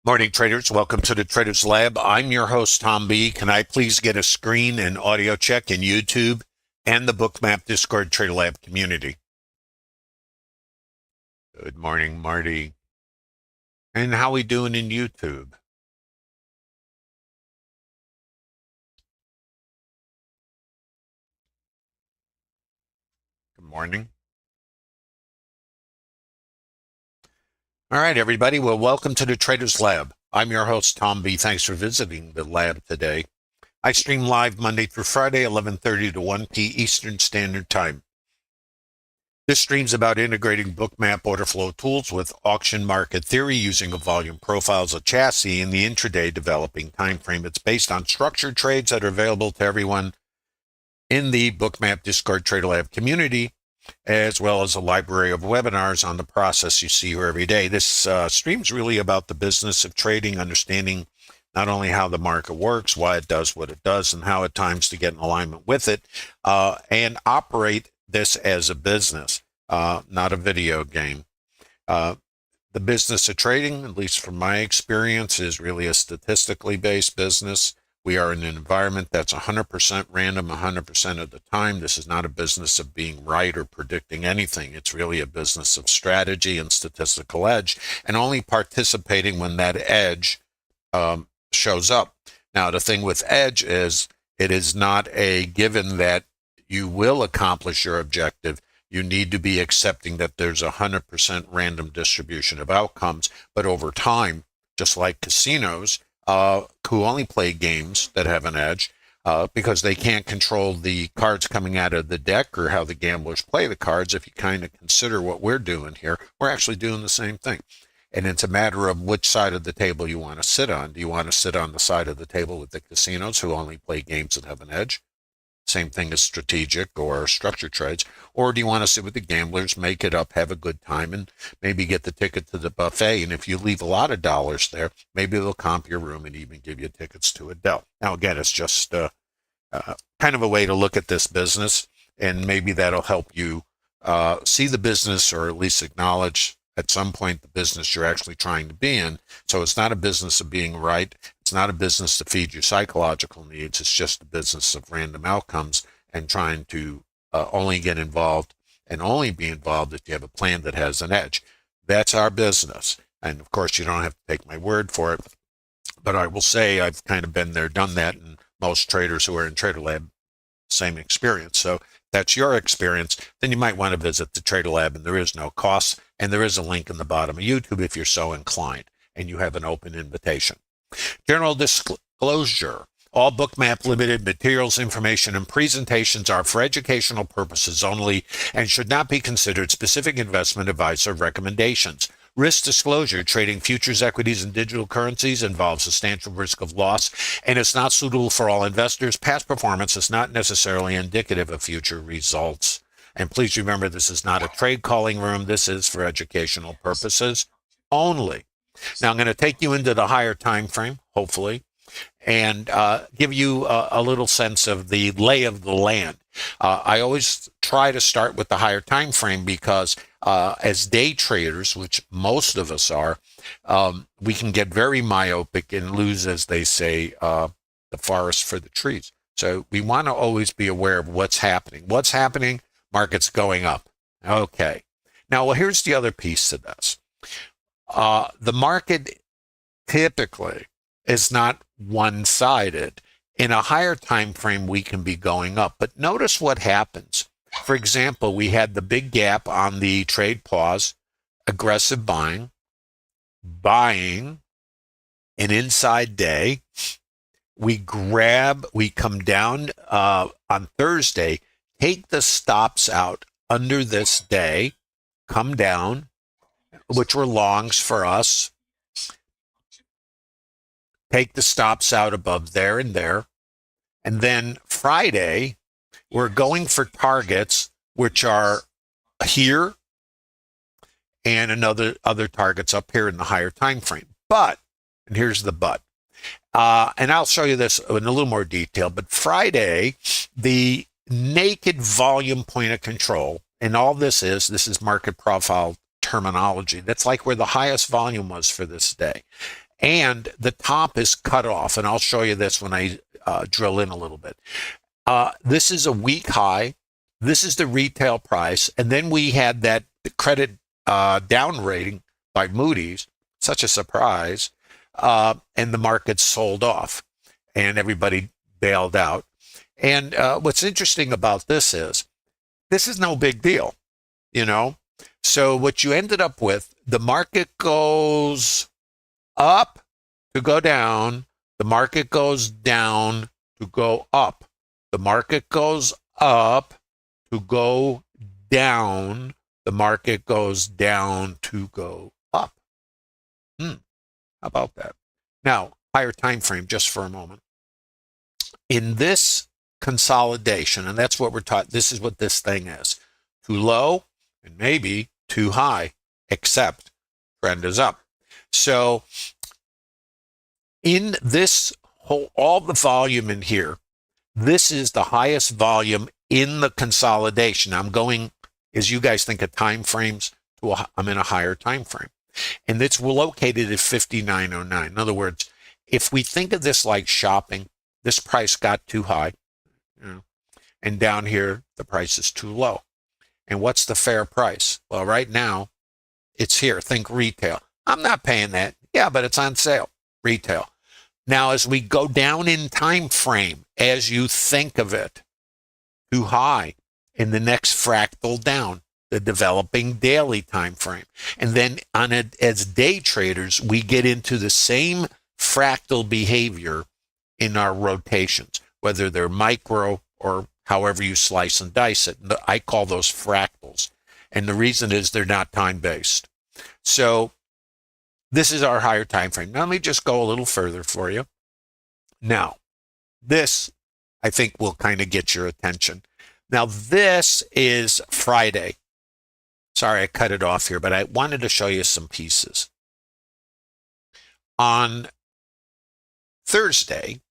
Morning, traders. Welcome to the Traders Lab. I'm your host, Tom B. Can I please get a screen and audio check in YouTube and the Bookmap Discord Trader Lab community? Good morning, Marty. And how we doing in YouTube? Good morning. All right, everybody. Well, welcome to the Traders Lab. I'm your host, Tom B. Thanks for visiting the lab today. I stream live Monday through Friday, 11:30 to 1 p. Eastern Standard Time. This stream's about integrating Bookmap order flow tools with auction market theory using a volume profile as a chassis in the intraday developing time frame. It's based on structured trades that are available to everyone in the Bookmap Discord Trader Lab community, as well as a library of webinars on the process you see here every day. This stream's really about the business of trading, understanding not only how the market works, why it does what it does, and how at times to get in alignment with it, and operate this as a business, not a video game. The business of trading, at least from my experience, is really a statistically based business. We are in an environment that's 100% random 100% of the time. This is not a business of being right or predicting anything. It's really a business of strategy and statistical edge, and only participating when that edge shows up. Now, the thing with edge is it is not a given that you will accomplish your objective. You need to be accepting that there's 100% random distribution of outcomes, but over time, just like casinos, who only play games that have an edge because they can't control the cards coming out of the deck or how the gamblers play the cards. If you kind of consider what we're doing here, we're actually doing the same thing. And it's a matter of which side of the table you want to sit on. Do you want to sit on the side of the table with the casinos who only play games that have an edge? Same thing as strategic or structured trades. Or do you want to sit with the gamblers, make it up, have a good time, and maybe get the ticket to the buffet? And if you leave a lot of dollars there, maybe they'll comp your room and even give you tickets to a Dell. Now, again, it's just kind of a way to look at this business, and maybe that'll help you see the business, or at least acknowledge at some point the business you're actually trying to be in. So it's not a business of being right. It's not a business to feed your psychological needs. It's just a business of random outcomes and trying to only get involved and only be involved if you have a plan that has an edge. That's our business. And of course, you don't have to take my word for it, but I will say I've kind of been there, done that, and most traders who are in Trader Lab, same experience. So if that's your experience, then you might want to visit the Trader Lab, and there is no cost, and there is a link in the bottom of YouTube if you're so inclined, and you have an open invitation. General disclosure. All Bookmap Ltd. materials, information, and presentations are for educational purposes only and should not be considered specific investment advice or recommendations. Risk disclosure: trading futures, equities, and digital currencies involves substantial risk of loss and is not suitable for all investors. Past performance is not necessarily indicative of future results. And please remember, this is not a trade calling room. This is for educational purposes only. Now, I'm going to take you into the higher time frame, hopefully, and give you a little sense of the lay of the land. I always try to start with the higher time frame because as day traders, which most of us are, we can get very myopic and lose, as they say, the forest for the trees. So we want to always be aware of what's happening. What's happening? Market's going up. Okay. Now, well, here's the other piece to this. The market typically is not one-sided. In a higher time frame, we can be going up. But notice what happens. For example, we had the big gap on the trade pause, aggressive buying, an inside day. We come down on Thursday, take the stops out under this day, come down, which were longs for us, take the stops out above there and there. And then Friday, we're going for targets, which are here and other targets up here in the higher time frame. But, and here's the but, and I'll show you this in a little more detail, but Friday, the naked volume point of control, and all this is market profile terminology. That's like where the highest volume was for this day. and the top is cut off. And I'll show you this when I drill in a little bit. This is a week high. This is the retail price. And then we had that credit down rating by Moody's, such a surprise. And the market sold off and everybody bailed out. And what's interesting about this is no big deal, you know? So what you ended up with, the market goes up to go down. The market goes down to go up. The market goes up to go down. The market goes down to go up. How about that? Now, higher time frame just for a moment. In this consolidation, and that's what we're taught, this is what this thing is. Too low and maybe too high, except trend is up. So in this whole, all the volume in here, this is the highest volume in the consolidation. I'm going, as you guys think of time frames, I'm in a higher time frame. And it's located at 59.09. In other words, if we think of this like shopping, this price got too high, and down here, the price is too low. And what's the fair price? Well, right now, it's here. Think retail. I'm not paying that. Yeah, but it's on sale. Retail. Now, as we go down in time frame, as you think of it, too high, in the next fractal down, the developing daily time frame. And then on it, as day traders, we get into the same fractal behavior in our rotations, whether they're micro or however you slice and dice it. I call those fractals. And the reason is they're not time-based. So this is our higher time frame. Now let me just go a little further for you. Now, this, I think, will kind of get your attention. Now, this is Friday. Sorry, I cut it off here, but I wanted to show you some pieces. On Thursday,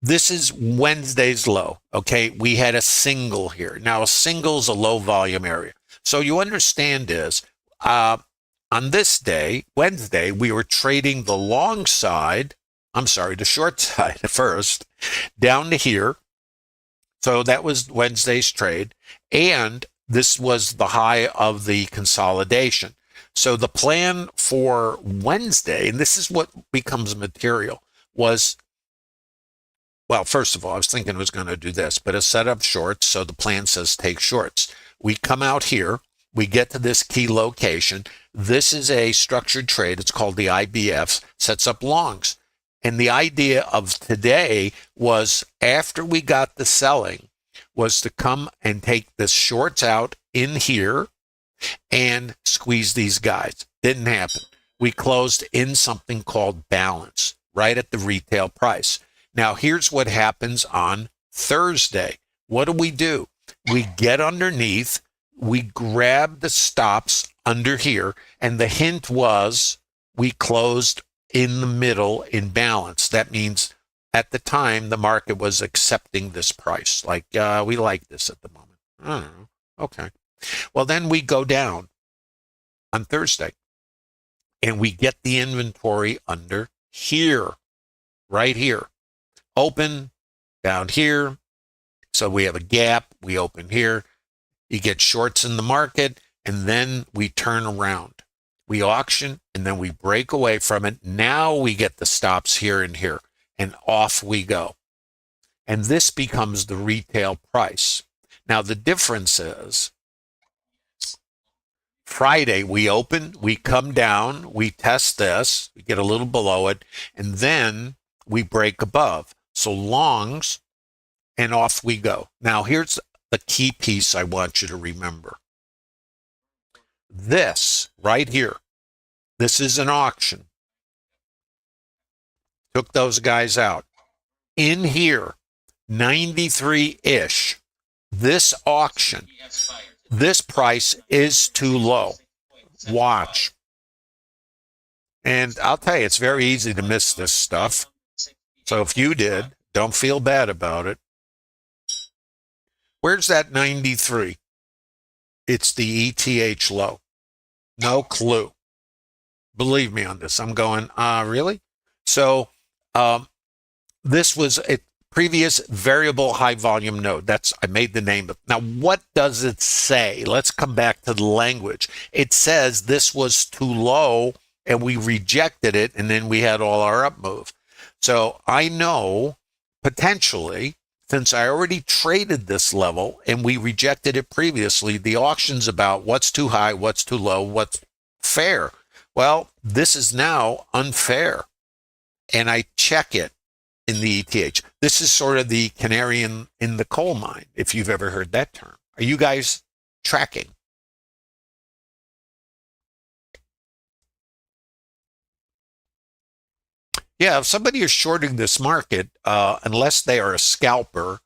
this is Wednesday's low, okay? We had a single here. Now, a single is a low volume area. So you understand is, on this day, Wednesday, we were trading the long side, the short side first, down to here. So that was Wednesday's trade. And this was the high of the consolidation. So the plan for Wednesday, and this is what becomes material, was, well, first of all, I was thinking I was going to do this, but it's set up shorts. So the plan says take shorts. We come out here. We get to this key location. This is a structured trade. It's called the IBF, sets up longs. And the idea of today was, after we got the selling, was to come and take the shorts out in here and squeeze these guys. Didn't happen. We closed in something called balance, right at the retail price. Now, here's what happens on Thursday. What do? We get underneath. We grab the stops under here. And the hint was we closed in the middle in balance. That means at the time, the market was accepting this price. Like, we like this at the moment. I don't know. Okay. Well, then we go down on Thursday and we get the inventory under here, right here. Open down here. So we have a gap. We open here. You get shorts in the market, and then we turn around. We auction, and then we break away from it. Now we get the stops here and here, and off we go. And this becomes the retail price. Now, the difference is Friday, we open, we come down, we test this, we get a little below it, and then we break above. So longs, and off we go. Now, here's the key piece I want you to remember. This right here, this is an auction. Took those guys out. In here, 93-ish, this auction, this price is too low. Watch. And I'll tell you, it's very easy to miss this stuff. So if you did, don't feel bad about it. Where's that 93? It's the ETH low. No clue. believe me on this. I'm going, really? So um, this was a previous variable high volume node. I made the name of. Now, what does it say? Let's come back to the language. It says this was too low and we rejected it, and then we had all our up move. So I know potentially, since I already traded this level and we rejected it previously, the auction's about what's too high, what's too low, what's fair. Well, this is now unfair. And I check it in the ETH. This is sort of the canary in the coal mine, if you've ever heard that term. Are you guys tracking? Yeah, if somebody is shorting this market, unless they are a scalper,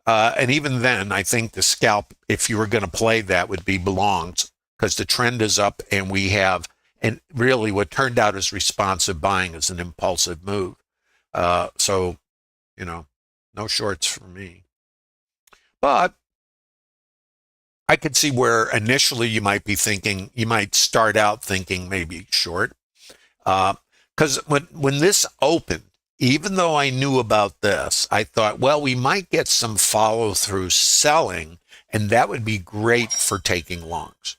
and even then, I think the scalp, if you were going to play that, would be belongs, because the trend is up and we have, and really what turned out as responsive buying is an impulsive move. So, no shorts for me. But I could see where initially you might be thinking, you might start out thinking maybe short. Because when this opened, even though I knew about this, I thought, well, we might get some follow through selling, and that would be great for taking longs.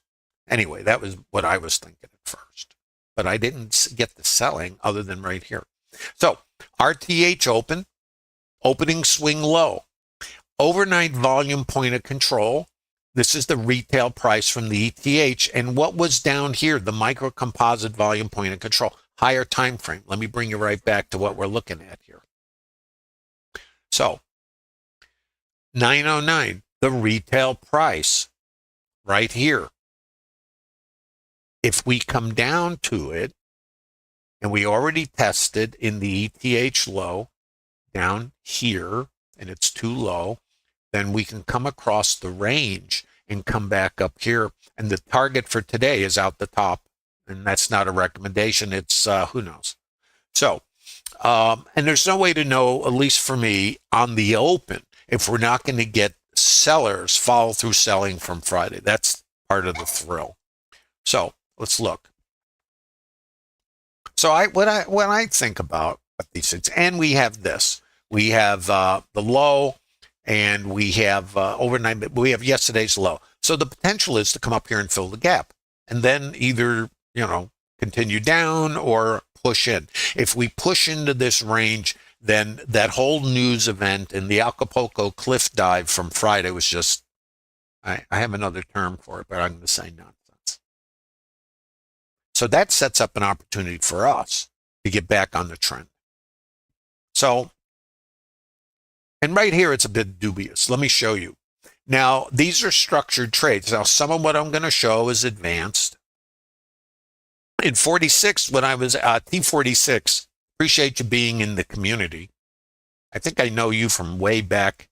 Anyway, that was what I was thinking at first. But I didn't get the selling other than right here. So RTH opening swing low. Overnight volume point of control. This is the retail price from the ETH. And what was down here, the micro composite volume point of control, higher time frame. Let me bring you right back to what we're looking at here. So 909, the retail price right here. If we come down to it, and we already tested in the ETH low down here, and it's too low, then we can come across the range and come back up here. And the target for today is out the top. And that's not a recommendation. It's who knows. So, and there's no way to know, at least for me, on the open, if we're not going to get sellers follow through selling from Friday. That's part of the thrill. So let's look. So when I think about these things, and we have this, we have the low, and we have overnight, but we have yesterday's low. So the potential is to come up here and fill the gap, and then either continue down or push in. If we push into this range, then that whole news event and the Acapulco cliff dive from Friday was just, I have another term for it, but I'm going to say nonsense. So that sets up an opportunity for us to get back on the trend. So, and right here, it's a bit dubious. Let me show you. Now, these are structured trades. Now, some of what I'm going to show is advanced. In 46, when I was T46, appreciate you being in the community. I think I know you from way back,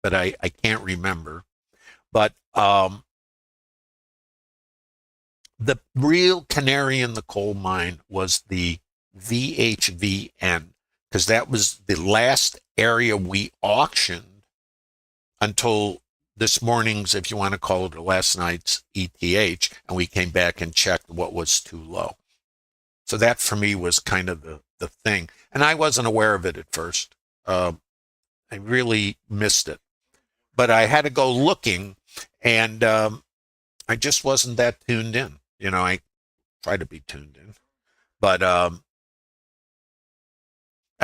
but I can't remember. But the real canary in the coal mine was the VHVN, because that was the last area we auctioned until this morning's, if you want to call it, or last night's ETH, and we came back and checked what was too low. So that for me was kind of the thing. And I wasn't aware of it at first. I really missed it. But I had to go looking, and I just wasn't that tuned in. I try to be tuned in. But I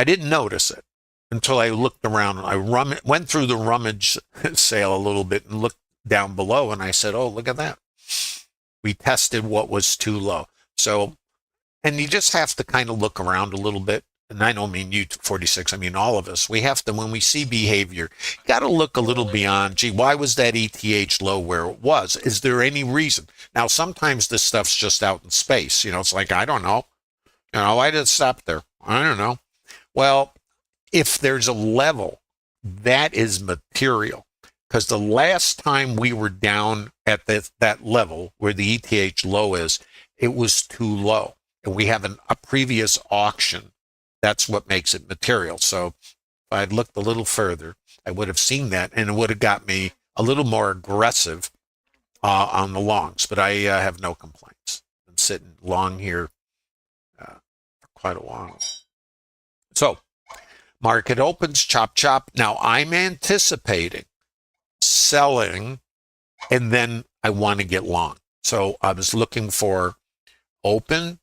didn't notice it until I looked around. I went through the rummage sale a little bit and looked down below, and I said, oh, look at that. We tested what was too low. So, and you just have to kind of look around a little bit. And I don't mean you, 46, I mean all of us. We have to, when we see behavior, got to look a little beyond, gee, why was that ETH low where it was? Is there any reason? Now, sometimes this stuff's just out in space. It's like, I don't know. Why did it stop there? I don't know. Well, if there's a level, that is material. Because the last time we were down at that level where the ETH low is, it was too low. And we have a previous auction. That's what makes it material. So if I'd looked a little further, I would have seen that, and it would have got me a little more aggressive on the longs. But I have no complaints. I'm sitting long here quite a while. So market opens, chop, chop. Now I'm anticipating selling, and then I want to get long. So I was looking for open,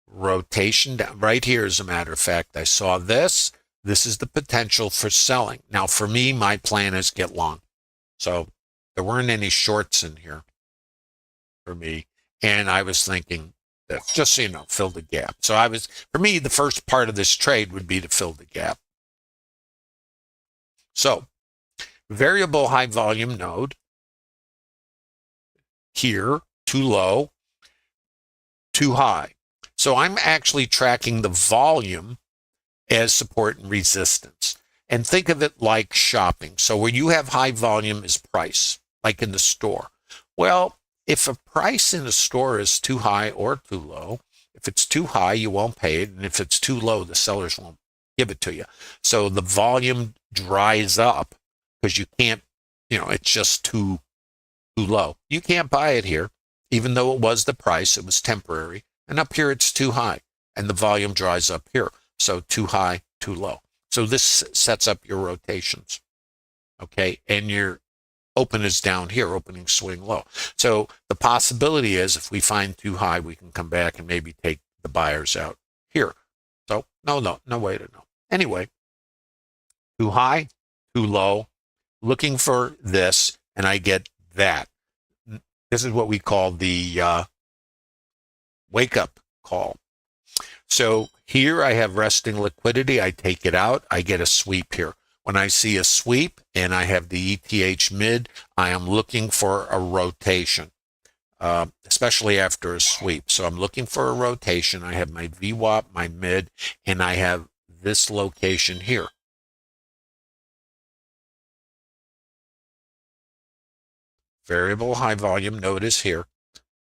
rotation down. Right here, as a matter of fact, I saw this. This is the potential for selling. Now, for me, my plan is get long. So there weren't any shorts in here for me. And I was thinking that, just so you know, fill the gap. So for me, the first part of this trade would be to fill the gap. So variable high volume node here, too low, too high. So I'm actually tracking the volume as support and resistance. And think of it like shopping. So where you have high volume is price, like in the store. Well, if a price in a store is too high or too low, if it's too high, you won't pay it. And if it's too low, the sellers won't give it to you. So the volume dries up because you can't, it's just too low. You can't buy it here, even though it was the price, it was temporary. And up here, it's too high. And the volume dries up here. So too high, too low. So this sets up your rotations. Okay. And your open is down here, opening swing low. So the possibility is if we find too high, we can come back and maybe take the buyers out here. So no way to know. Anyway, too high, too low, looking for this, and I get that. This is what we call the wake up call. So here I have resting liquidity. I take it out. I get a sweep here. When I see a sweep and I have the ETH mid, I am looking for a rotation, especially after a sweep. So I'm looking for a rotation. I have my VWAP, my mid, and I have this location here. Variable high volume node is here.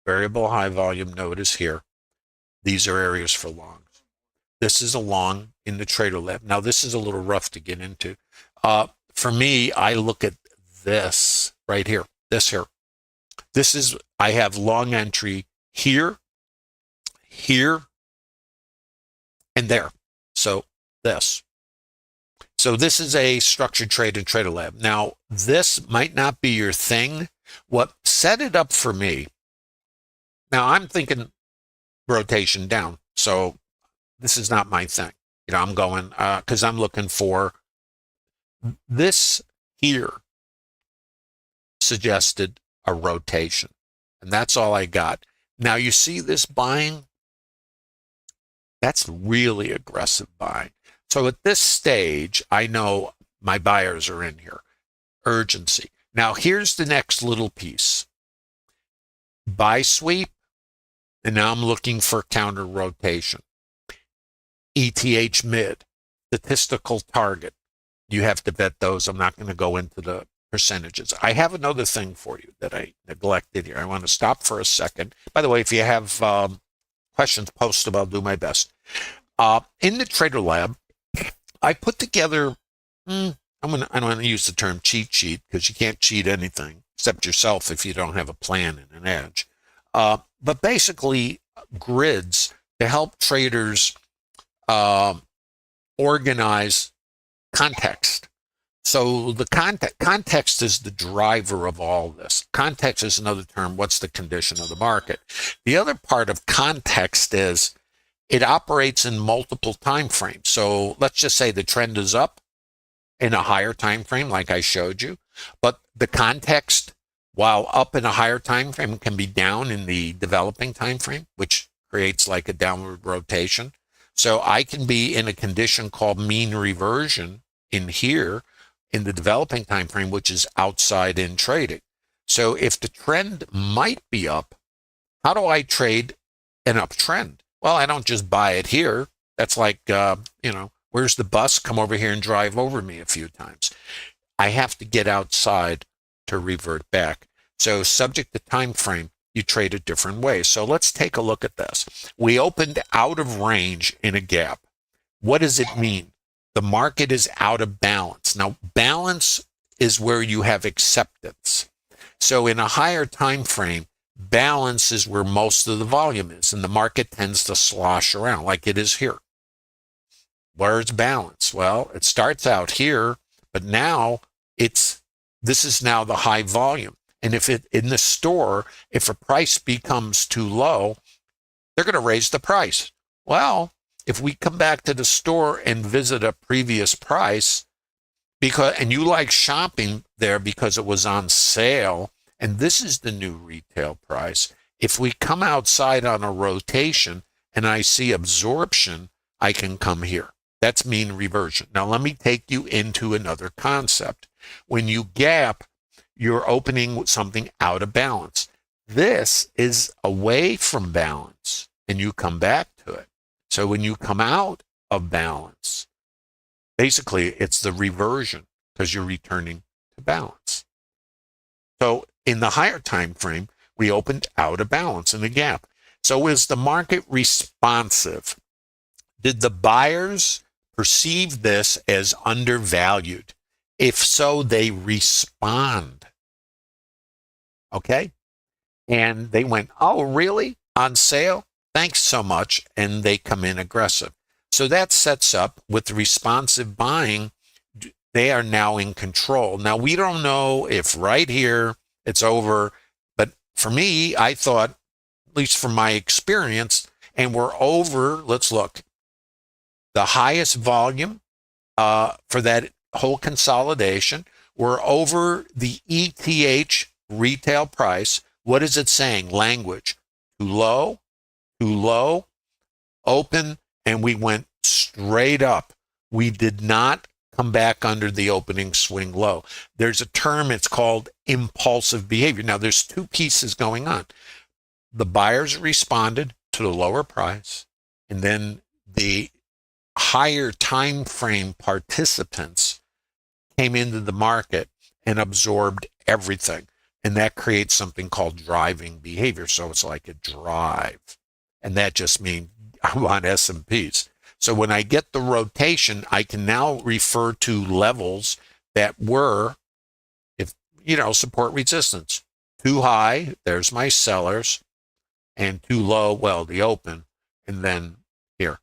Variable high volume node is here. These are areas for longs. This is a long in the Trader Lab. Now, this is a little rough to get into. For me, I look at this right here, this here. This is, I have long entry here, here, and there. So this. So this is a structured trade in Trader Lab. Now, this might not be your thing. What set it up for me, now I'm thinking rotation down. So this is not my thing. I'm going, because I'm looking for this here suggested a rotation. And that's all I got. Now you see this buying? That's really aggressive buying. So at this stage, I know my buyers are in here. Urgency. Now here's the next little piece. Buy sweep. And now I'm looking for counter rotation. ETH mid, statistical target. You have to bet those. I'm not going to go into the percentages. I have another thing for you that I neglected here. I want to stop for a second. By the way, if you have questions, post them. I'll do my best. In the Trader Lab, I put together, I don't want to use the term cheat sheet because you can't cheat anything except yourself if you don't have a plan and an edge. But basically, grids to help traders organize context. So the context is the driver of all this. Context is another term. What's the condition of the market? The other part of context is it operates in multiple time frames. So let's just say the trend is up in a higher time frame, like I showed you, but the context, while up in a higher time frame, can be down in the developing time frame, which creates like a downward rotation. So I can be in a condition called mean reversion in here in the developing time frame, which is outside in trading. So if the trend might be up, how do I trade an uptrend? Well, I don't just buy it here. That's like, where's the bus? Come over here and drive over me a few times. I have to get outside to revert back. So subject to time frame, you trade a different way. So let's take a look at this. We opened out of range in a gap. What does it mean? The market is out of balance. Now, balance is where you have acceptance. So in a higher time frame, balance is where most of the volume is, and the market tends to slosh around like it is here. Where's balance? Well, it starts out here, but now this is now the high volume. And if it in the store, if a price becomes too low, they're going to raise the price. Well, if we come back to the store and visit a previous price, and you like shopping there because it was on sale, and this is the new retail price, if we come outside on a rotation and I see absorption, I can come here. That's mean reversion. Now, let me take you into another concept. When you gap, you're opening something out of balance. This is away from balance, and you come back to it. So when you come out of balance, basically it's the reversion because you're returning to balance. So in the higher time frame, we opened out of balance in the gap. So is the market responsive? Did the buyers perceive this as undervalued? If so, they respond. Okay? And they went, oh, really? On sale? Thanks so much. And they come in aggressive. So that sets up with responsive buying. They are now in control. Now, we don't know if right here it's over. But for me, I thought, at least from my experience, and we're over, let's look, the highest volume for that whole consolidation. We're over the ETH retail price. What is it saying? Language. Too low, open, and we went straight up. We did not come back under the opening swing low. There's a term, it's called impulsive behavior. Now, there's two pieces going on. The buyers responded to the lower price, and then the higher time frame participants came into the market and absorbed everything. And that creates something called driving behavior. So it's like a drive. And that just means I want S&Ps. So when I get the rotation, I can now refer to levels that were, support resistance. Too high, there's my sellers. And too low, well, the open. And then here.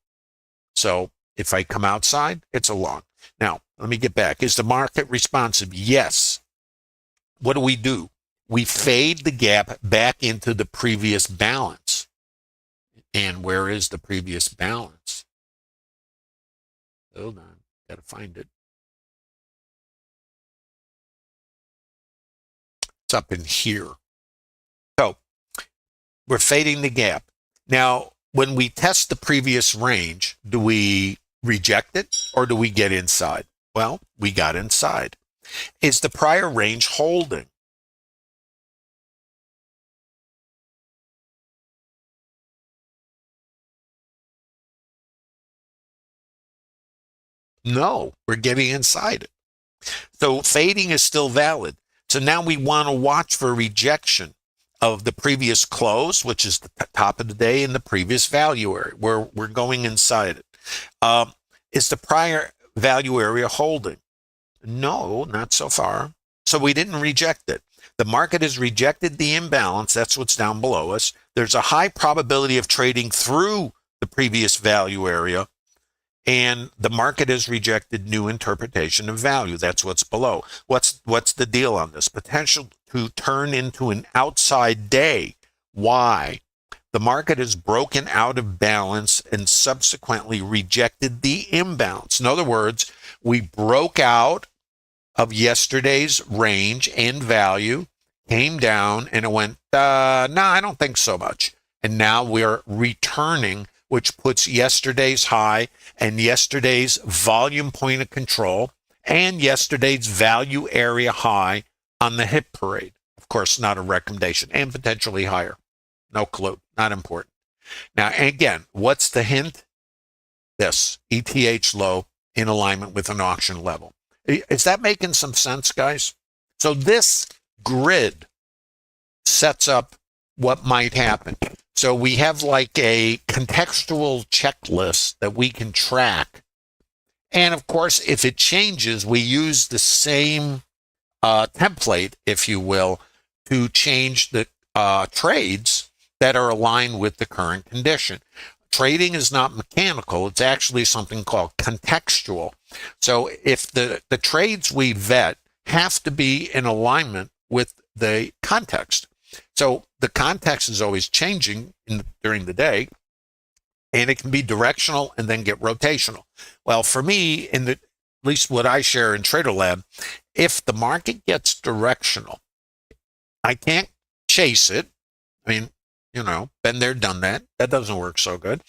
So if I come outside, it's a long. Now, let me get back. Is the market responsive? Yes. What do? We fade the gap back into the previous balance. And where is the previous balance? Hold on, got to find it. It's up in here. So we're fading the gap. Now, when we test the previous range, do we reject it or do we get inside? Well, we got inside. Is the prior range holding? No, we're getting inside it. So fading is still valid. So now we want to watch for rejection of the previous close, which is the top of the day, in the previous value area, where we're going inside it. Is the prior value area holding? No, not so far. So we didn't reject it. The market has rejected the imbalance. That's what's down below us. There's a high probability of trading through the previous value area. And the market has rejected new interpretation of value. That's what's below. What's the deal on this? Potential to turn into an outside day. Why? The market has broken out of balance and subsequently rejected the imbalance. In other words, we broke out of yesterday's range and value, came down, and it went, I don't think so much. And now we're returning, which puts yesterday's high and yesterday's volume point of control and yesterday's value area high on the hit parade. Of course, not a recommendation, and potentially higher. No clue, not important. Now, again, what's the hint? This, ETH low in alignment with an auction level. Is that making some sense, guys? So this grid sets up what might happen. So we have like a contextual checklist that we can track. And of course, if it changes, we use the same template, if you will, to change the trades that are aligned with the current condition. Trading is not mechanical. It's actually something called contextual. So if the trades we vet have to be in alignment with the context. So the context is always changing during the day, and it can be directional and then get rotational. Well, for me, at least what I share in Trader Lab, if the market gets directional, I can't chase it. I mean, been there, done that. That doesn't work so good.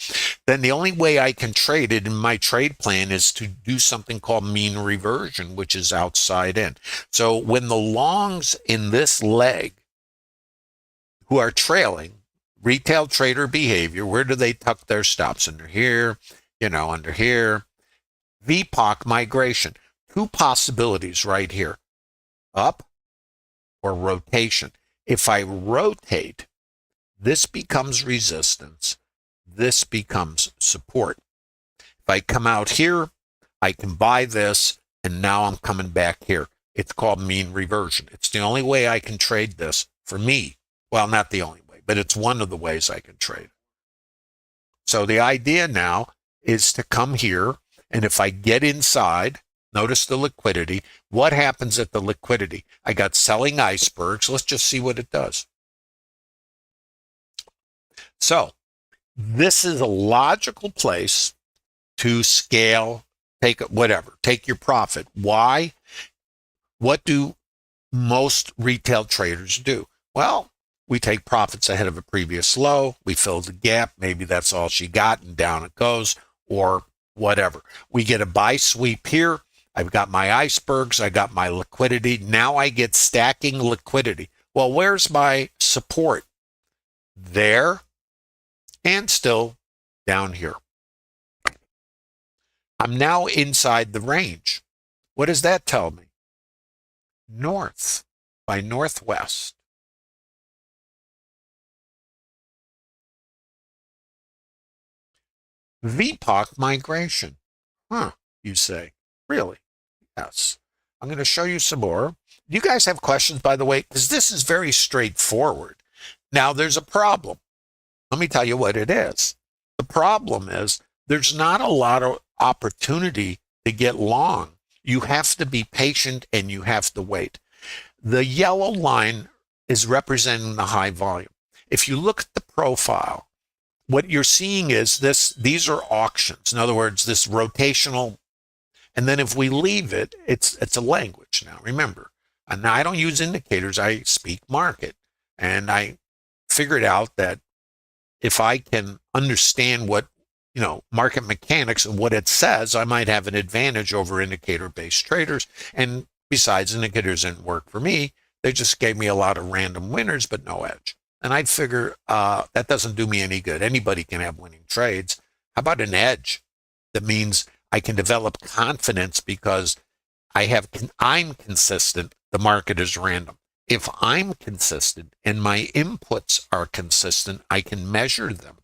Then the only way I can trade it in my trade plan is to do something called mean reversion, which is outside in. So when the longs in this leg who are trailing retail trader behavior, where do they tuck their stops? Under here, under here. VPOC migration. Two possibilities right here, up or rotation. If I rotate, this becomes resistance. This becomes support. If I come out here, I can buy this, and now I'm coming back here. It's called mean reversion. It's the only way I can trade this for me. Well, not the only way, but it's one of the ways I can trade. So the idea now is to come here, and if I get inside, notice the liquidity. What happens at the liquidity? I got selling icebergs. Let's just see what it does. So this is a logical place to scale, take your profit. Why? What do most retail traders do? Well, we take profits ahead of a previous low. We fill the gap. Maybe that's all she got, and down it goes, or whatever. We get a buy sweep here. I've got my icebergs. I got my liquidity. Now I get stacking liquidity. Well, where's my support? There. And still down here. I'm now inside the range. What does that tell me? North by northwest. VPOC migration. You say. Really? Yes. I'm going to show you some more. Do you guys have questions, by the way? Because this is very straightforward. Now, there's a problem. Let me tell you what it is. The problem is there's not a lot of opportunity to get long. You have to be patient and you have to wait. The yellow line is representing the high volume. If you look at the profile, what you're seeing is these are auctions. In other words, this rotational. And then if we leave it, it's a language now. Remember, and now I don't use indicators. I speak market. And I figured out that if I can understand what, market mechanics and what it says, I might have an advantage over indicator-based traders. And besides, indicators didn't work for me. They just gave me a lot of random winners, but no edge. And I'd figure that doesn't do me any good. Anybody can have winning trades. How about an edge? That means I can develop confidence because I'm consistent. The market is random. If I'm consistent and my inputs are consistent, I can measure them.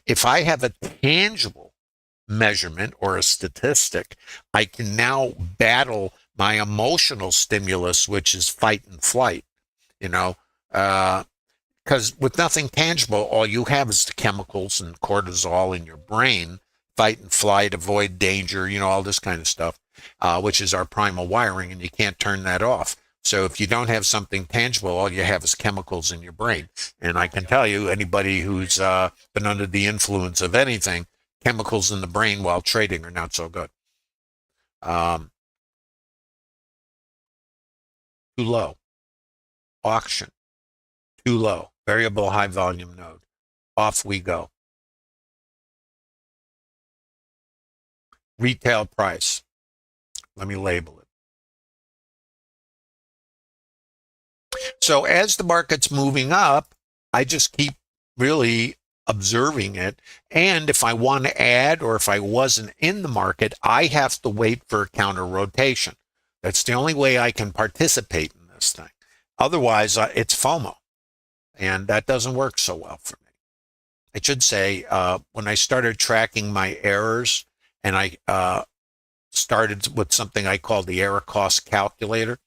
If I have a tangible measurement or a statistic, I can now battle my emotional stimulus, which is fight and flight, because with nothing tangible, all you have is the chemicals and cortisol in your brain, fight and flight, avoid danger, all this kind of stuff, which is our primal wiring, and you can't turn that off. So if you don't have something tangible, all you have is chemicals in your brain. And I can tell you, anybody who's been under the influence of anything, chemicals in the brain while trading are not so good. Too low. Auction. Too low. Variable high volume node. Off we go. Retail price. Let me label it. So as the market's moving up, I just keep really observing it. And if I want to add, or if I wasn't in the market, I have to wait for a counter rotation. That's the only way I can participate in this thing. Otherwise, it's FOMO. And that doesn't work so well for me. I should say, when I started tracking my errors, and I started with something I call the error cost calculator,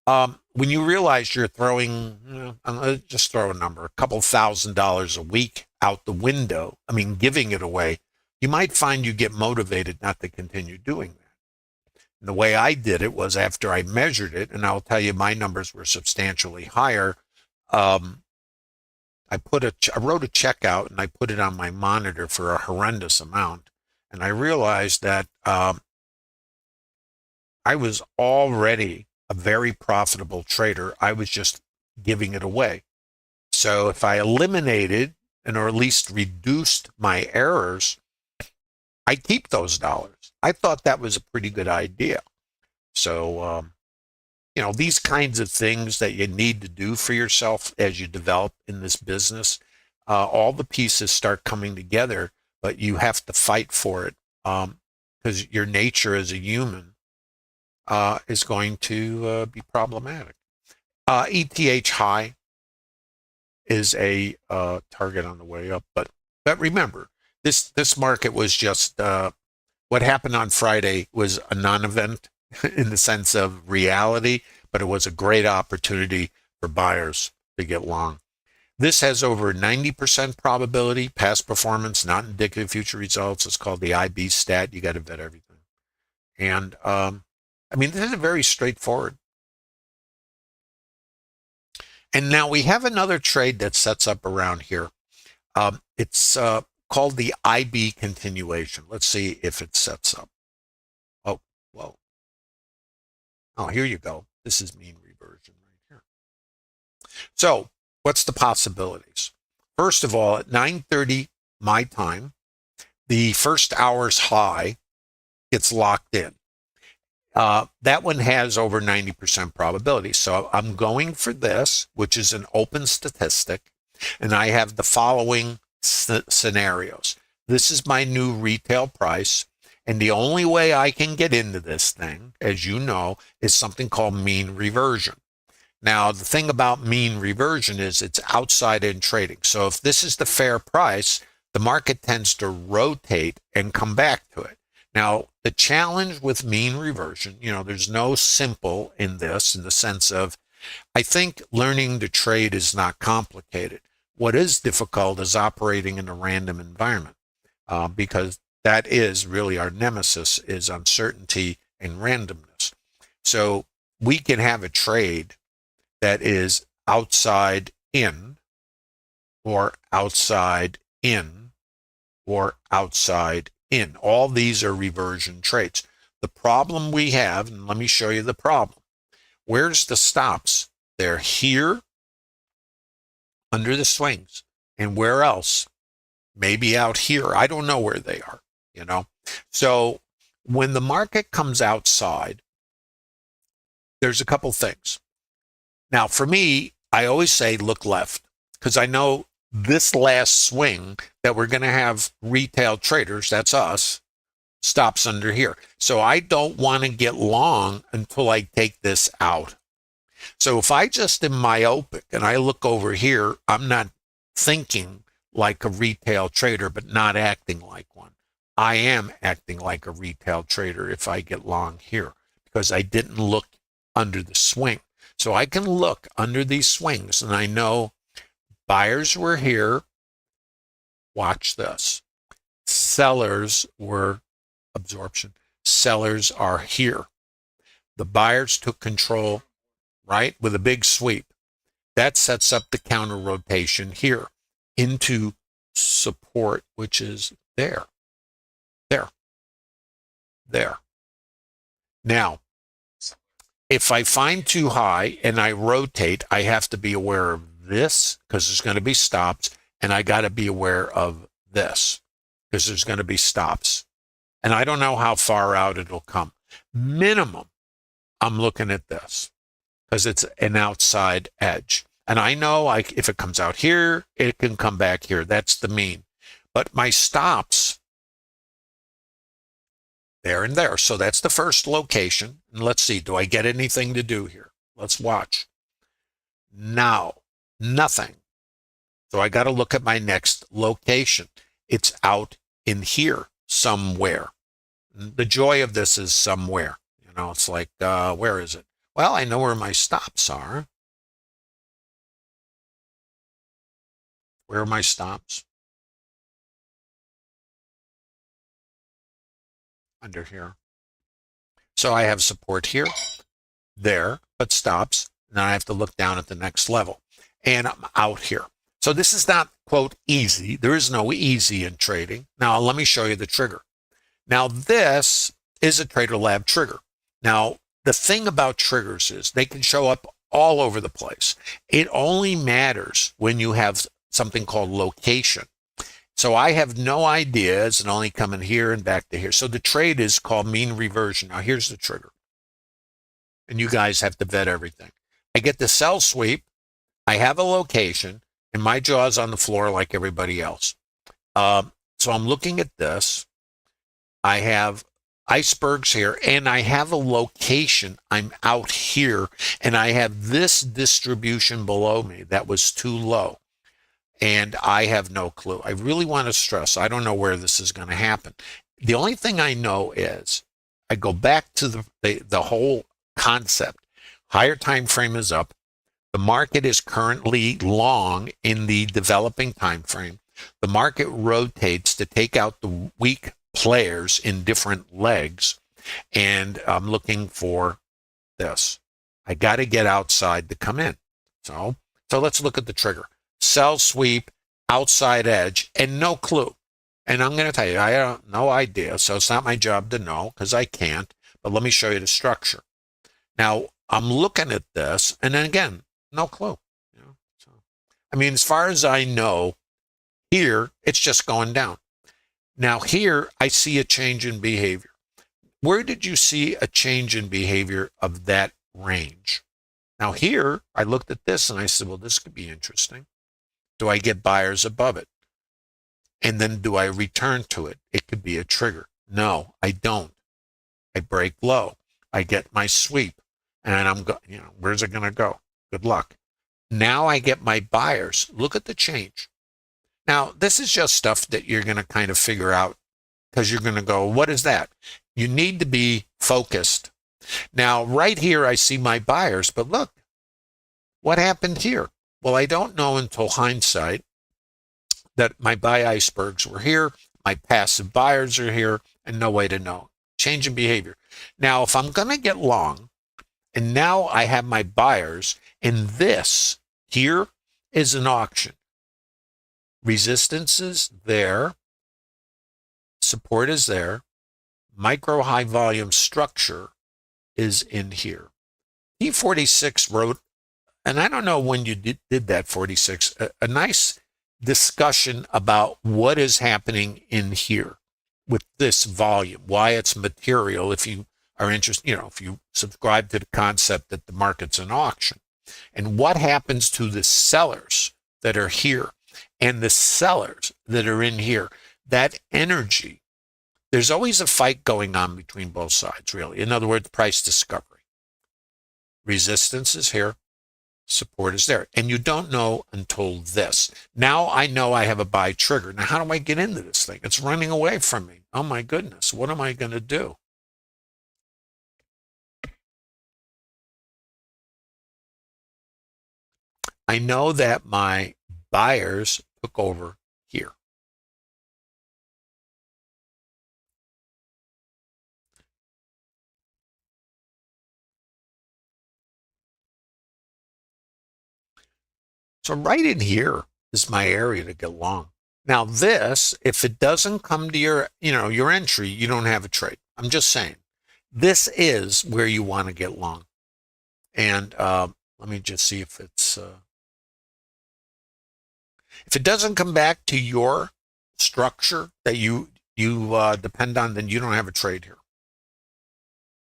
When you realize you're throwing, I'm gonna just throw a number, a couple $1,000s a week out the window, I mean, giving it away, you might find you get motivated not to continue doing that. And the way I did it was after I measured it, and I'll tell you my numbers were substantially higher. I wrote a check out and I put it on my monitor for a horrendous amount. And I realized that I was already a very profitable trader. I was just giving it away. So if I eliminated and or at least reduced my errors, I keep those dollars. I thought that was a pretty good idea. So, these kinds of things that you need to do for yourself as you develop in this business, all the pieces start coming together, but you have to fight for it because your nature as a human is going to be problematic. ETH high is a target on the way up, but remember, this market was just what happened on Friday was a non-event in the sense of reality, but it was a great opportunity for buyers to get long. This has over 90% probability, past performance, not indicative of future results. It's called the IB stat. You got to vet everything. And this is very straightforward. And now we have another trade that sets up around here. It's called the IB continuation. Let's see if it sets up. Oh, whoa. Oh, here you go. This is mean reversion right here. So what's the possibilities? First of all, at 9:30 my time, the first hour's high gets locked in. That one has over 90% probability. So I'm going for this, which is an open statistic, and I have the following scenarios. This is my new retail price, and the only way I can get into this thing, as you know, is something called mean reversion. Now, the thing about mean reversion is it's outside in trading. So if this is the fair price, the market tends to rotate and come back to it. Now, the challenge with mean reversion, there's no simple in this in the sense of, I think learning to trade is not complicated. What is difficult is operating in a random environment because that is really our nemesis is uncertainty and randomness. So we can have a trade that is outside in or outside in or outside in. All these are reversion trades. The problem we have, and let me show you the problem. Where's the stops? They're here under the swings. And where else? Maybe out here. I don't know where they are, So when the market comes outside, there's a couple things. Now, for me, I always say look left because I know this last swing that we're going to have retail traders, that's us, stops under here. So I don't want to get long until I take this out. So if I just am myopic and I look over here, I'm not thinking like a retail trader, but not acting like one. I am acting like a retail trader if I get long here because I didn't look under the swing. So I can look under these swings and I know buyers were here. Watch this. Sellers were absorption. Sellers are here. The buyers took control, right, with a big sweep. That sets up the counter rotation here into support, which is there. Now, if I find too high and I rotate, I have to be aware of this because there's going to be stops, and I got to be aware of this because there's going to be stops. And I don't know how far out it'll come. Minimum, I'm looking at this because it's an outside edge. And I know if it comes out here, it can come back here. That's the mean. But my stops, there and there. So that's the first location. And let's see, do I get anything to do here? Let's watch. Now, nothing. So I got to look at my next location. It's out in here somewhere. The joy of this is somewhere. It's like, where is it? Well, I know where my stops are. Where are my stops? Under here. So I have support here, there, but stops. Now I have to look down at the next level. And I'm out here. So this is not, quote, easy. There is no easy in trading. Now let me show you the trigger. Now this is a Trader Lab trigger. Now the thing about triggers is they can show up all over the place. It only matters when you have something called location. So I have no idea. It's only coming here and back to here. So the trade is called mean reversion. Now here's the trigger. And you guys have to vet everything. I get the sell sweep. I have a location, and my jaw's on the floor like everybody else. So I'm looking at this. I have icebergs here, and I have a location. I'm out here, and I have this distribution below me that was too low, and I have no clue. I really want to stress, I don't know where this is going to happen. The only thing I know is I go back to the whole concept. Higher time frame is up. The market is currently long in the developing time frame. The market rotates to take out the weak players in different legs, and I'm looking for this. I got to get outside to come in. So let's look at the trigger. Sell sweep, outside edge, and no clue. And I'm going to tell you, I have no idea, so it's not my job to know because I can't, but let me show you the structure. Now, I'm looking at this, and then again, no clue. So, I mean, as far as I know, here, it's just going down. Now, here, I see a change in behavior. Where did you see a change in behavior of that range? Now, here, I looked at this, and I said, well, this could be interesting. Do I get buyers above it? And then do I return to it? It could be a trigger. No, I don't. I break low. I get my sweep. And I'm where's it going to go? Good luck. Now I get my buyers. Look at the change. Now, this is just stuff that you're going to kind of figure out because you're going to go, what is that? You need to be focused. Now, right here, I see my buyers, but look, what happened here? Well, I don't know until hindsight that my buy icebergs were here, my passive buyers are here, and no way to know. Change in behavior. Now, if I'm going to get long, and now I have my buyers, and this here is an auction. Resistance is there. Support is there. Micro high volume structure is in here. E46 wrote, and I don't know when you did that, 46, a nice discussion about what is happening in here with this volume, why it's material if you are interested, if you subscribe to the concept that the market's an auction, and what happens to the sellers that are here and the sellers that are in here. That energy, there's always a fight going on between both sides, really. In other words, price discovery. Resistance is here. Support is there. And you don't know until this. Now I know I have a buy trigger. Now, how do I get into this thing? It's running away from me. Oh, my goodness. What am I going to do? I know that my buyers took over here. So right in here is my area to get long. Now this, if it doesn't come to your entry, you don't have a trade. I'm just saying, this is where you want to get long. And let me just see if it's, if it doesn't come back to your structure that you depend on, then you don't have a trade here.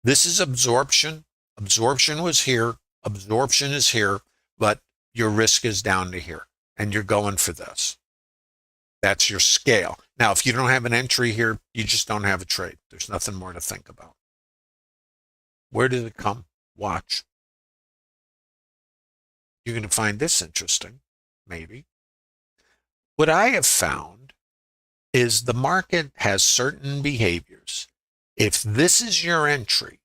This is absorption. Absorption was here. Absorption is here, but your risk is down to here, and you're going for this. That's your scale. Now, if you don't have an entry here, you just don't have a trade. There's nothing more to think about. Where did it come? Watch. You're going to find this interesting, maybe. What I have found is the market has certain behaviors. If this is your entry,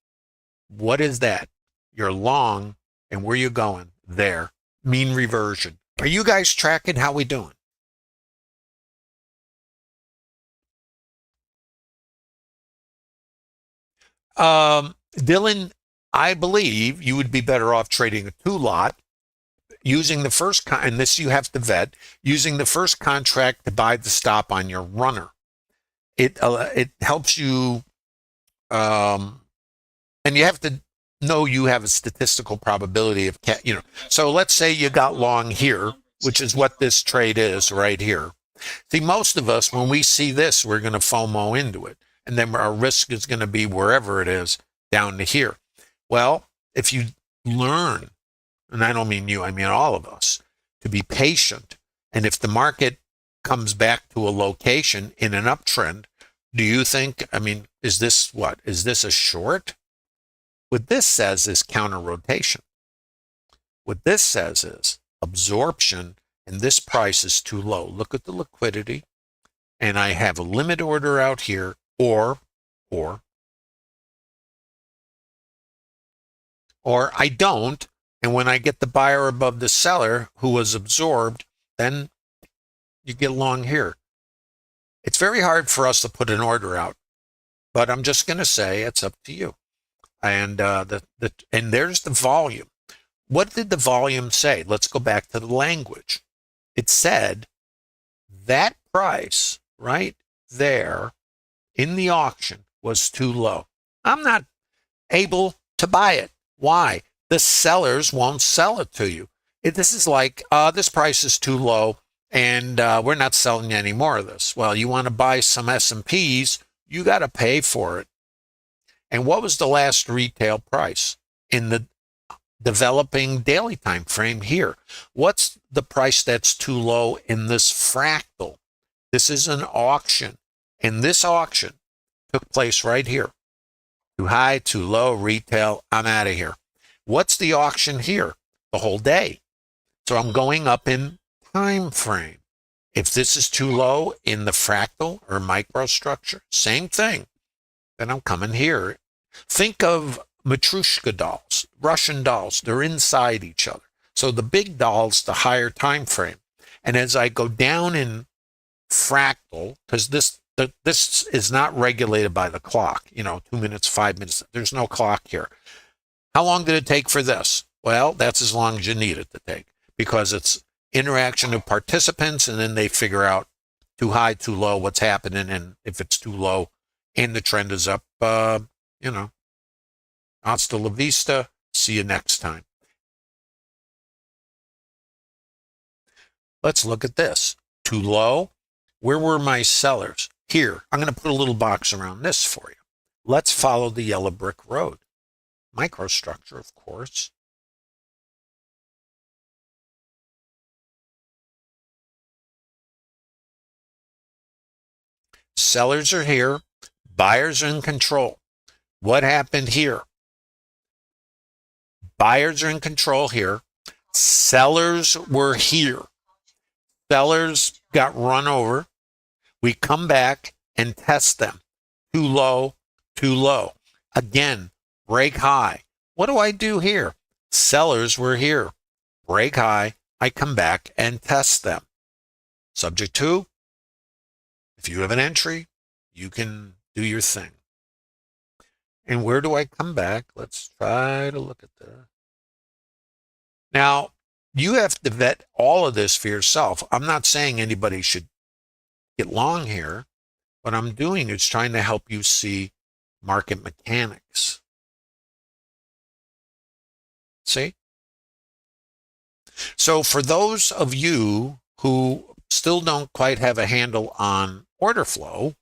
what is that? you're long, and where you going? There. Mean reversion. Are you guys tracking? How we doing? Dylan, I believe you would be better off trading a two lot using the first, and this you have to vet, using the first contract to buy the stop on your runner. It helps you, and you have to know you have a statistical probability of, so let's say you got long here, which is what this trade is right here. See, most of us, when we see this, we're going to FOMO into it. And then our risk is going to be wherever it is down to here. Well, if you learn, and I don't mean you, I mean all of us, to be patient. And if the market comes back to a location in an uptrend, do you think, I mean, is this what? Is this a short? What this says is counter rotation. What this says is absorption, and this price is too low. Look at the liquidity, and I have a limit order out here, or I don't, and when I get the buyer above the seller who was absorbed, then you get along here. It's very hard for us to put an order out, but I'm just going to say it's up to you. And and there's the volume. What did the volume say? Let's go back to the language. It said that price right there in the auction was too low. I'm not able to buy it. Why? The sellers won't sell it to you. This is like, this price is too low, and we're not selling any more of this. Well, you want to buy some S&Ps, you got to pay for it. And what was the last retail price in the developing daily time frame here? What's the price that's too low in this fractal? This is an auction, and this auction took place right here. Too high, too low, retail, I'm out of here. What's the auction here? The whole day. So I'm going up in time frame. If this is too low in the fractal or microstructure, same thing. Then I'm coming here. Think of Matryoshka dolls, Russian dolls. They're inside each other. So the big doll's the higher time frame. And as I go down in fractal, because this is not regulated by the clock, 2 minutes, 5 minutes. There's no clock here. How long did it take for this? Well, that's as long as you need it to take, because it's interaction of participants, and then they figure out too high, too low, what's happening, and if it's too low and the trend is up, hasta la vista, see you next time. Let's look at this. Too low. Where were my sellers? Here. I'm going to put a little box around this for you. Let's follow the yellow brick road. Microstructure, of course. Sellers are here. Buyers are in control. What happened here? Buyers are in control here. Sellers were here. Sellers got run over. We come back and test them. Too low, too low. Again, break high. What do I do here? Sellers were here. Break high. I come back and test them. Subject to, if you have an entry, you can do your thing. And where do I come back? Let's try to look at that. Now, you have to vet all of this for yourself. I'm not saying anybody should get long here. What I'm doing is trying to help you see market mechanics. See? So for those of you who still don't quite have a handle on order flow,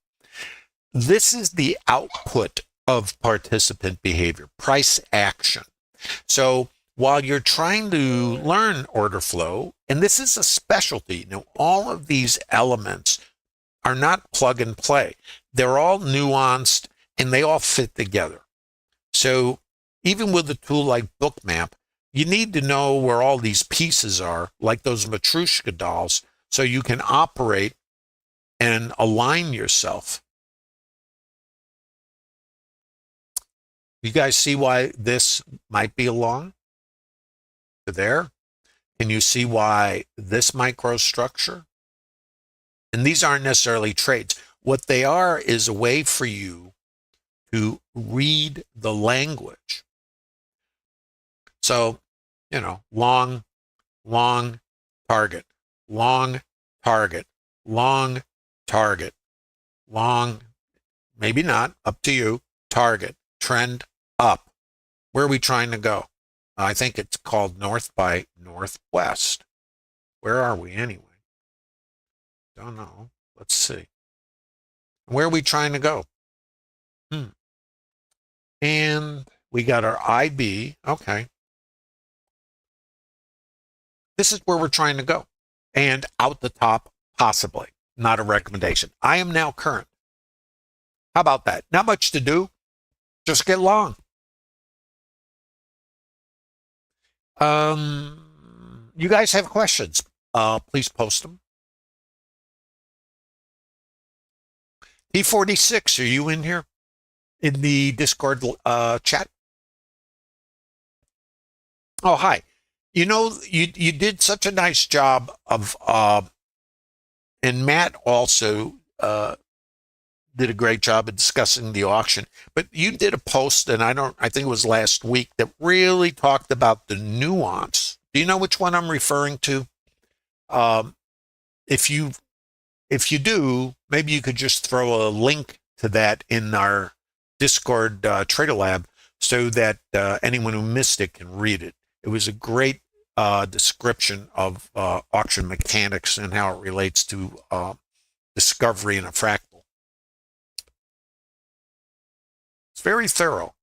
this is the output of participant behavior, price action. So while you're trying to learn order flow, and this is a specialty, all of these elements are not plug and play. They're all nuanced and they all fit together. So even with a tool like Bookmap, you need to know where all these pieces are, like those Matryoshka dolls, so you can operate and align yourself. You guys see why this might be along to there? Can you see why this microstructure? And these aren't necessarily trades. What they are is a way for you to read the language. So, long, long target, long target, long target, long, maybe not, up to you, target, trend up. Where are we trying to go? I think it's called north by northwest. Where are we anyway? Don't know. Let's see. Where are we trying to go? And we got our IB. Okay. This is where we're trying to go. And out the top, possibly. Not a recommendation. I am now current. How about that? Not much to do. Just get long. You guys have questions. Please post them. P46, are you in here? In the Discord chat? Oh, hi. You did such a nice job of, and Matt also did a great job of discussing the auction. But you did a post, and I think it was last week, that really talked about the nuance. Do you know which one I'm referring to? If you do, maybe you could just throw a link to that in our Discord Trader Lab so that anyone who missed it can read it. It was a great description of auction mechanics and how it relates to discovery in a fractal. It's very thorough.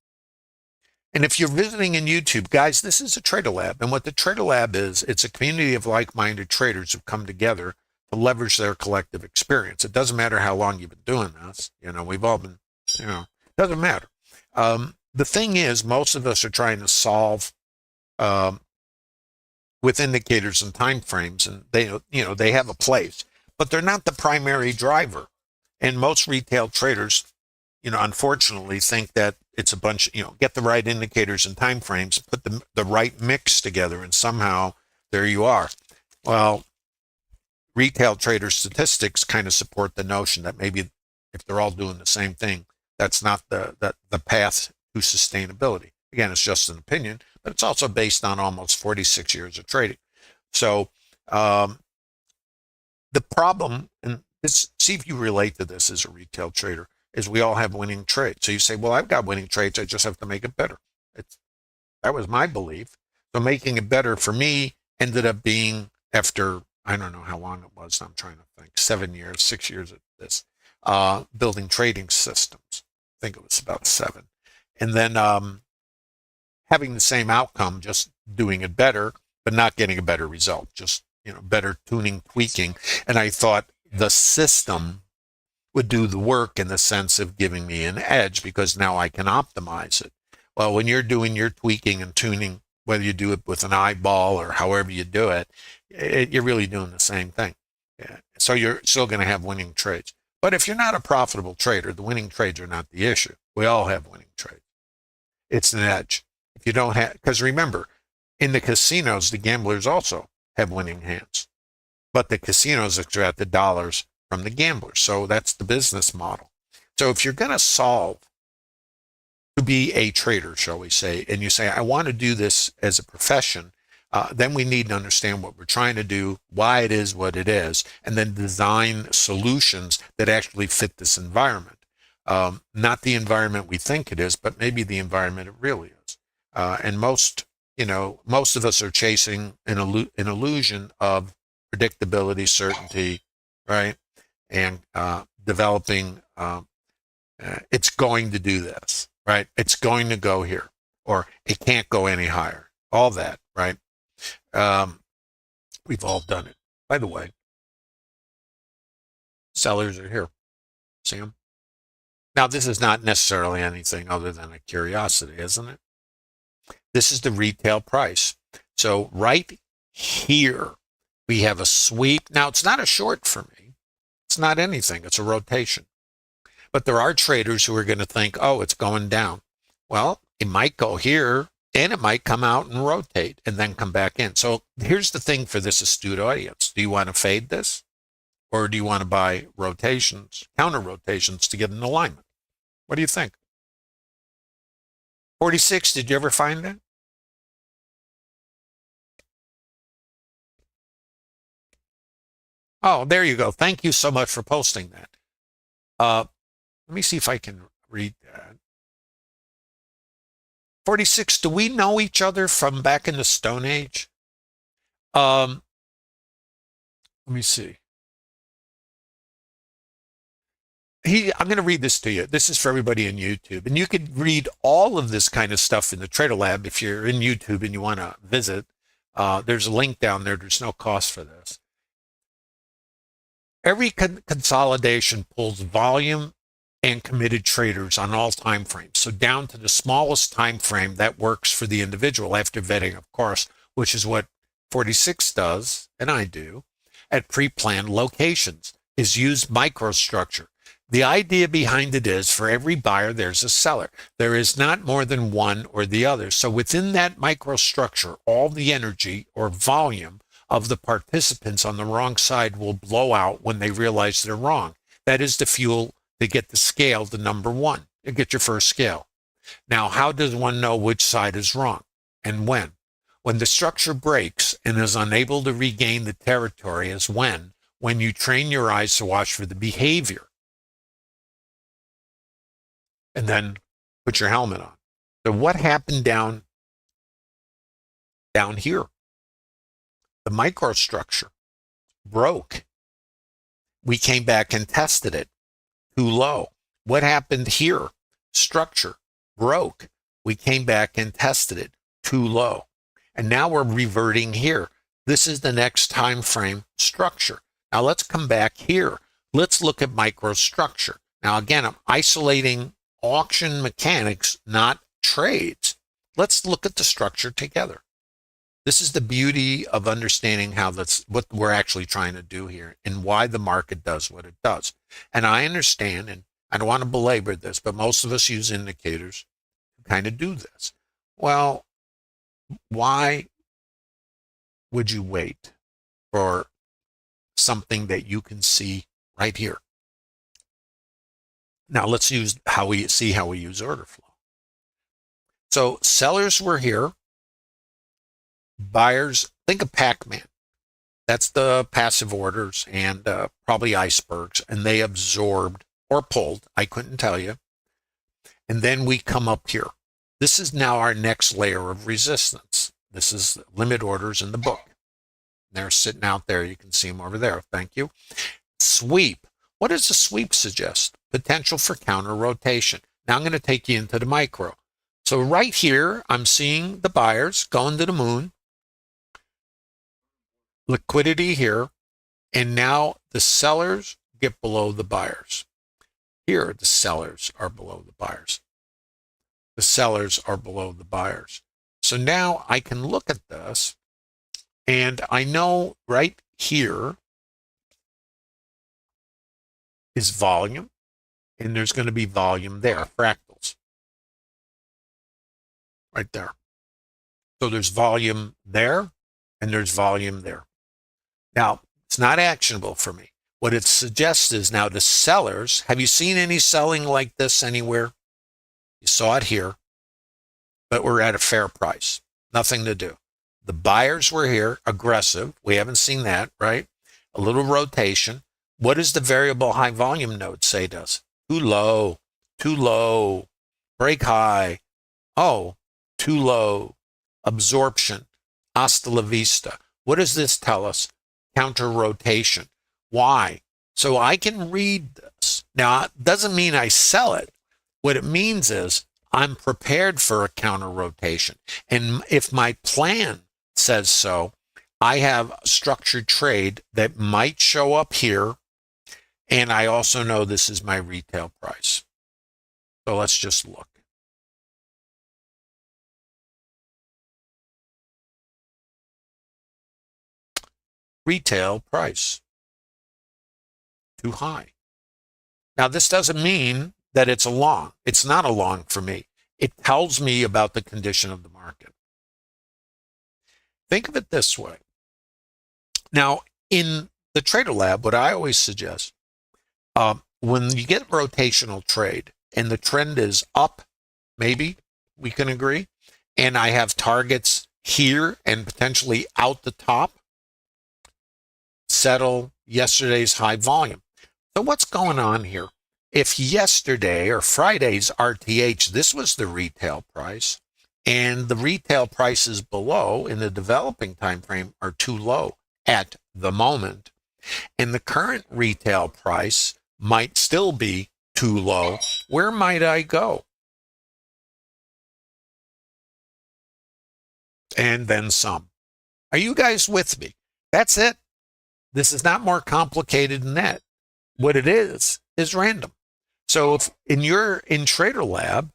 And if you're visiting in YouTube, guys, this is a Trader Lab. And what the Trader Lab is, it's a community of like-minded traders who come together to leverage their collective experience. It doesn't matter how long you've been doing this. We've all been, doesn't matter. The thing is, most of us are trying to solve with indicators and time frames, and they have a place, but they're not the primary driver. And most retail traders, unfortunately think that it's a bunch, get the right indicators and time frames, put the right mix together, and somehow there you are. Well, retail trader statistics kind of support the notion that maybe if they're all doing the same thing, that's not the path to sustainability. Again, it's just an opinion, but it's also based on almost 46 years of trading. So the problem, and see if you relate to this as a retail trader, is we all have winning trades. So you say, well, I've got winning trades, I just have to make it better. That was my belief. So making it better for me ended up being, after, I don't know how long it was, I'm trying to think, 7 years, 6 years of this, building trading systems. I think it was about 7. And then having the same outcome, just doing it better, but not getting a better result, just, better tuning, tweaking. And I thought the system would do the work in the sense of giving me an edge, because now I can optimize it. Well, when you're doing your tweaking and tuning, whether you do it with an eyeball or however you do it, you're really doing the same thing. Yeah. So you're still going to have winning trades. But if you're not a profitable trader, the winning trades are not the issue. We all have winning trades. It's an edge. If you don't have, because remember, in the casinos, the gamblers also have winning hands. But the casinos extract the dollars from the gamblers. So that's the business model. So if you're going to solve to be a trader, shall we say, and you say, I want to do this as a profession, then we need to understand what we're trying to do, why it is what it is, and then design solutions that actually fit this environment. Not the environment we think it is, but maybe the environment it really is. And most of us are chasing an illusion of predictability, certainty, right? And developing, it's going to do this, right? It's going to go here, or it can't go any higher. All that, right? We've all done it. By the way, sellers are here. See them? Now, this is not necessarily anything other than a curiosity, isn't it? This is the retail price. So right here, we have a sweep. Now, it's not a short for me. It's not anything. It's a rotation. But there are traders who are going to think, oh, it's going down. Well, It might go here, and it might come out and rotate and then come back in. So here's the thing for this astute audience. Do you want to fade this? Or do you want to buy rotations, counter rotations to get an alignment? What do you think? 46, did you ever find that? Oh, there you go. Thank you so much for posting that. Let me see if I can read that. 46, do we know each other from back in the Stone Age? Let me see. I'm going to read this to you. This is for everybody in YouTube. And you could read all of this kind of stuff in the Trader Lab if you're in YouTube and you want to visit. There's a link down there. There's no cost for this. Every consolidation pulls volume and committed traders on all time frames. So down to the smallest time frame that works for the individual after vetting, of course, which is what 46 does, and I do, at pre-planned locations, is use microstructure. The idea behind it is for every buyer, there's a seller. There is not more than one or the other. So within that microstructure, all the energy or volume of the participants on the wrong side will blow out when they realize they're wrong. That is the fuel to get the scale to number one, to get your first scale. Now, how does one know which side is wrong and when? When the structure breaks and is unable to regain the territory is when you train your eyes to watch for the behavior. And then put your helmet on. So what happened down here? The microstructure broke. We came back and tested it. Too low. What happened here? Structure broke. We came back and tested it. Too low. And now we're reverting here. This is the next time frame structure. Now let's come back here. Let's look at microstructure. Now again, I'm isolating auction mechanics, not trades. Let's look at the structure together. This is the beauty of understanding what we're actually trying to do here and why the market does what it does. And I understand, and I don't want to belabor this, but most of us use indicators to kind of do this. Well, why would you wait for something that you can see right here? Now let's see how we use order flow. So sellers were here. Buyers, think of Pac-Man. That's the passive orders and probably icebergs, and they absorbed or pulled. I couldn't tell you. And then we come up here. This is now our next layer of resistance. This is limit orders in the book. They're sitting out there. You can see them over there. Thank you. Sweep. What does the sweep suggest? Potential for counter rotation. Now I'm going to take you into the micro. So right here, I'm seeing the buyers going to the moon. Liquidity here. And now the sellers get below the buyers. Here, the sellers are below the buyers. The sellers are below the buyers. So now I can look at this, and I know right here is volume, and there's going to be volume there, fractals. Right there. So there's volume there, and there's volume there. Now, it's not actionable for me. What it suggests is now the sellers, have you seen any selling like this anywhere? You saw it here, but we're at a fair price. Nothing to do. The buyers were here, aggressive. We haven't seen that, right? A little rotation. What does the variable high volume node say to us? Too low, too low, break high. Oh, too low, absorption, hasta la vista. What does this tell us? Counter rotation. Why? So I can read this. Now, it doesn't mean I sell it. What it means is I'm prepared for a counter rotation. And if my plan says so, I have a structured trade that might show up here. And I also know this is my retail price. So let's just look. Retail price. Too high. Now, this doesn't mean that it's a long. It's not a long for me. It tells me about the condition of the market. Think of it this way. Now, in the Trader Lab, what I always suggest, when you get rotational trade and the trend is up, maybe we can agree, and I have targets here and potentially out the top, settle yesterday's high volume. So what's going on here? If yesterday or Friday's RTH, this was the retail price, and the retail prices below in the developing time frame are too low at the moment, and the current retail price might still be too low, where might I go? And then some. Are you guys with me? That's it. This is not more complicated than that. What it is random. So if in Trader Lab,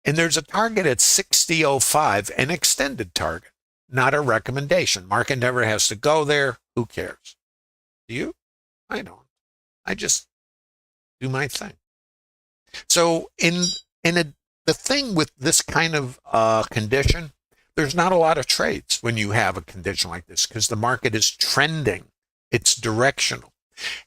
and there's a target at 60.05, an extended target, not a recommendation. Market never has to go there. Who cares? Do you? I don't. I just do my thing. So the thing with this kind of condition, there's not a lot of trades when you have a condition like this because the market is trending. It's directional.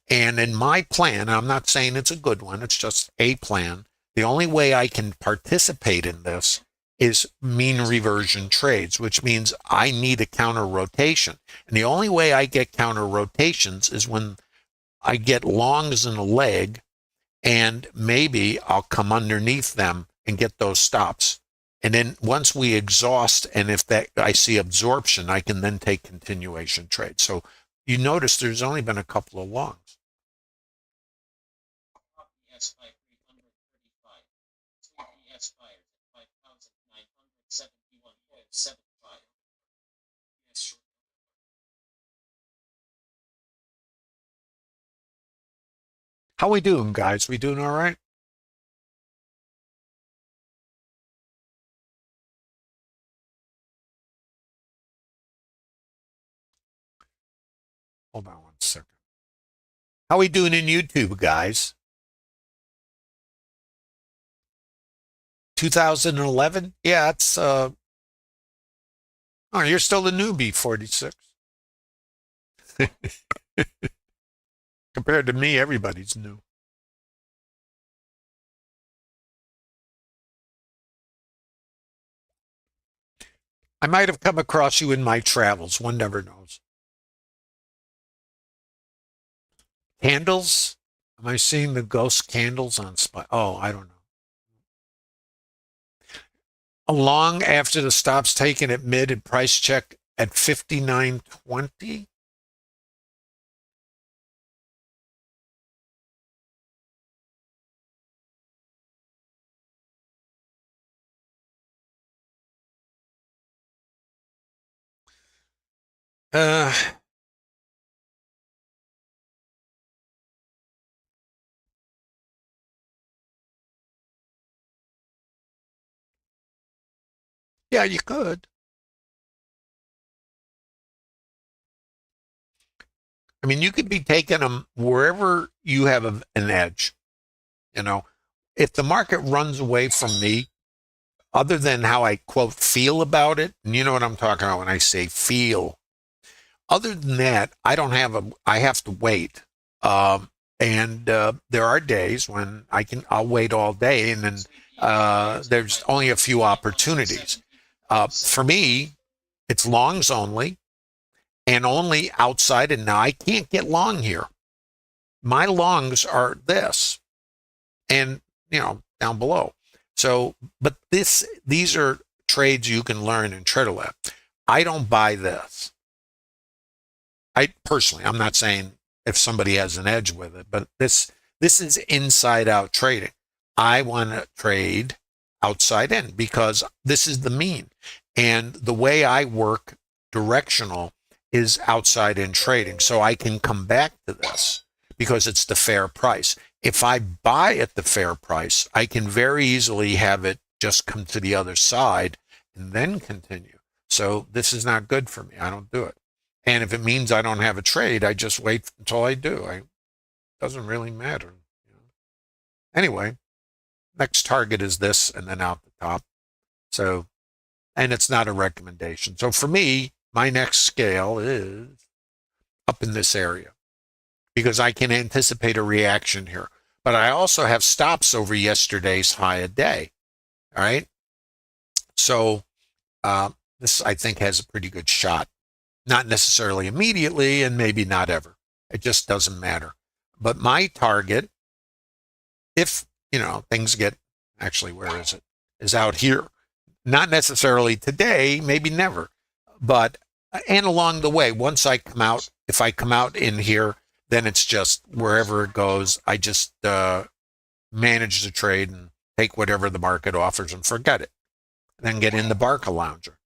And in my plan, I'm not saying it's a good one, it's just a plan. The only way I can participate in this is mean reversion trades, which means I need a counter rotation. And the only way I get counter rotations is when I get longs in a leg, and maybe I'll come underneath them and get those stops. And then once we exhaust, and if that I see absorption, I can then take continuation trades. So you notice there's only been a couple of longs. How we doing, guys? We doing all right? Hold on one second. How we doing in YouTube, guys? 2011? Yeah, it's oh, you're still a newbie, 46. Compared to me, everybody's new. I might have come across you in my travels. One never knows. Candles? Am I seeing the ghost candles on spot? Oh, I don't know. Long after the stop's taken at mid and price check at 59.20? Uh, yeah, you could. I mean, you could be taking them wherever you have an edge. You know, if the market runs away from me, other than how I quote feel about it, and you know what I'm talking about when I say feel. Other than that, I have to wait. And there are days when I'll wait all day, and then there's only a few opportunities. For me, it's longs only, and only outside. And now I can't get long here. My longs are this, and down below. So, but these are trades you can learn in Trader Lab. I don't buy this. I personally, I'm not saying if somebody has an edge with it, but this is inside out trading. I want to trade outside in because this is the mean. And the way I work directional is outside in trading. So I can come back to this because it's the fair price. If I buy at the fair price, I can very easily have it just come to the other side and then continue. So this is not good for me. I don't do it. And if it means I don't have a trade, I just wait until I do. It doesn't really matter. Anyway, next target is this and then out the top. So, and it's not a recommendation. So for me, my next scale is up in this area because I can anticipate a reaction here. But I also have stops over yesterday's high a day. All right. So this, I think, has a pretty good shot. Not necessarily immediately and maybe not ever. It just doesn't matter. But my target, if, things get, actually, where is it? Is out here. Not necessarily today, maybe never. But, and along the way, once I come out, if I come out in here, then it's just wherever it goes, I just manage the trade and take whatever the market offers and forget it. Then get in the Barca Lounger.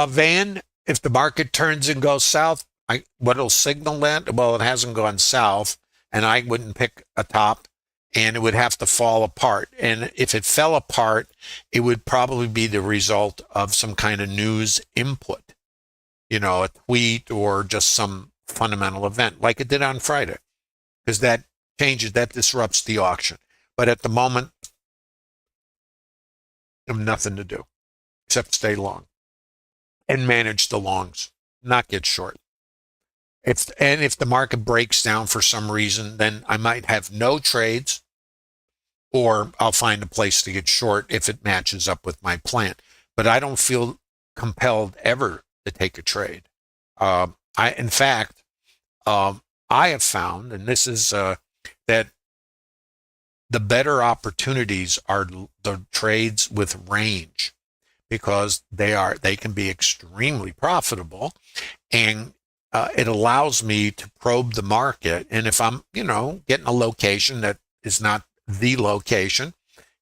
Van, if the market turns and goes south, what'll signal that? Well, it hasn't gone south, and I wouldn't pick a top, and it would have to fall apart. And if it fell apart, it would probably be the result of some kind of news input, a tweet or just some fundamental event, like it did on Friday, because that changes, that disrupts the auction. But at the moment, I have nothing to do except stay long and manage the longs, not get short. If the market breaks down for some reason, then I might have no trades, or I'll find a place to get short if it matches up with my plan. But I don't feel compelled ever to take a trade. In fact, I have found, and this is that the better opportunities are the trades with range, because they can be extremely profitable, and it allows me to probe the market. And if I'm, getting a location that is not the location,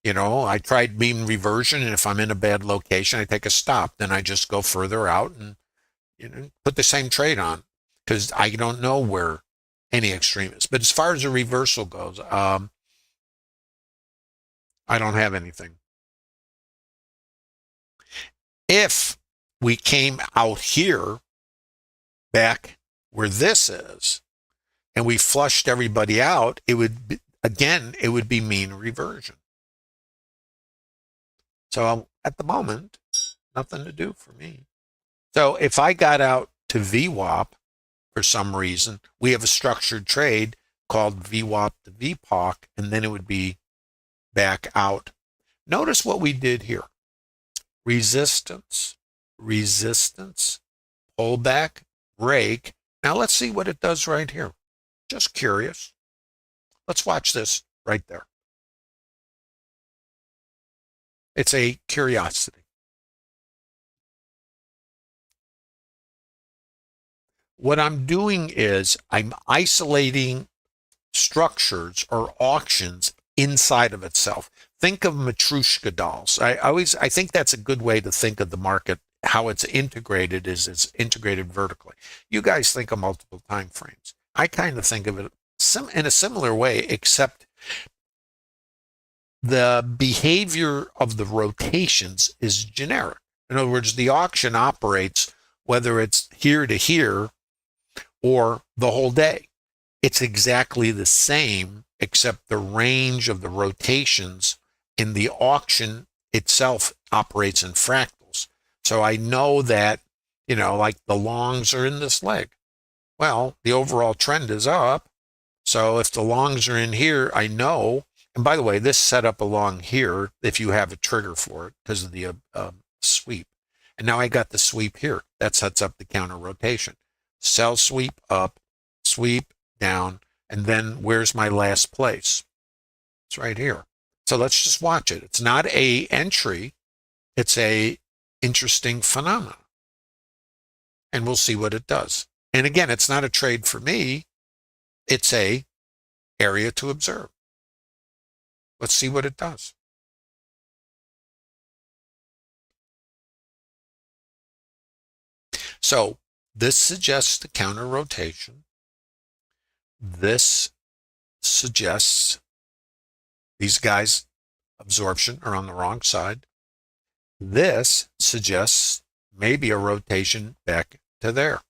I tried mean reversion, and if I'm in a bad location, I take a stop. Then I just go further out and, put the same trade on, because I don't know where any extreme is. But as far as a reversal goes, I don't have anything. If we came out here back where this is and we flushed everybody out, it would be mean reversion. So at the moment, nothing to do for me. So if I got out to VWAP for some reason, we have a structured trade called VWAP to VPOC, and then it would be back out. Notice what we did here. Resistance, pullback, break. Now let's see what it does right here. Just curious. Let's watch this right there. It's a curiosity. What I'm doing is I'm isolating structures or auctions inside of itself. Think of Matryoshka dolls. I think that's a good way to think of the market. How it's integrated is it's integrated vertically. You guys think of multiple time frames. I kind of think of it in a similar way, except the behavior of the rotations is generic. In other words, the auction operates whether it's here to here or the whole day. It's exactly the same, except the range of the rotations in the auction itself operates in fractals. So I know that, like the longs are in this leg. Well, the overall trend is up. So if the longs are in here, I know. And by the way, this set up along here if you have a trigger for it because of the sweep. And now I got the sweep here. That sets up the counter rotation. Sell sweep up, sweep down, and then where's my last place? It's right here. So let's just watch it. It's not a entry. It's a interesting phenomenon. And we'll see what it does. And again, it's not a trade for me. It's a area to observe. Let's see what it does. So this suggests the counter rotation. This suggests these guys absorption or on the wrong side. This suggests maybe a rotation back to there.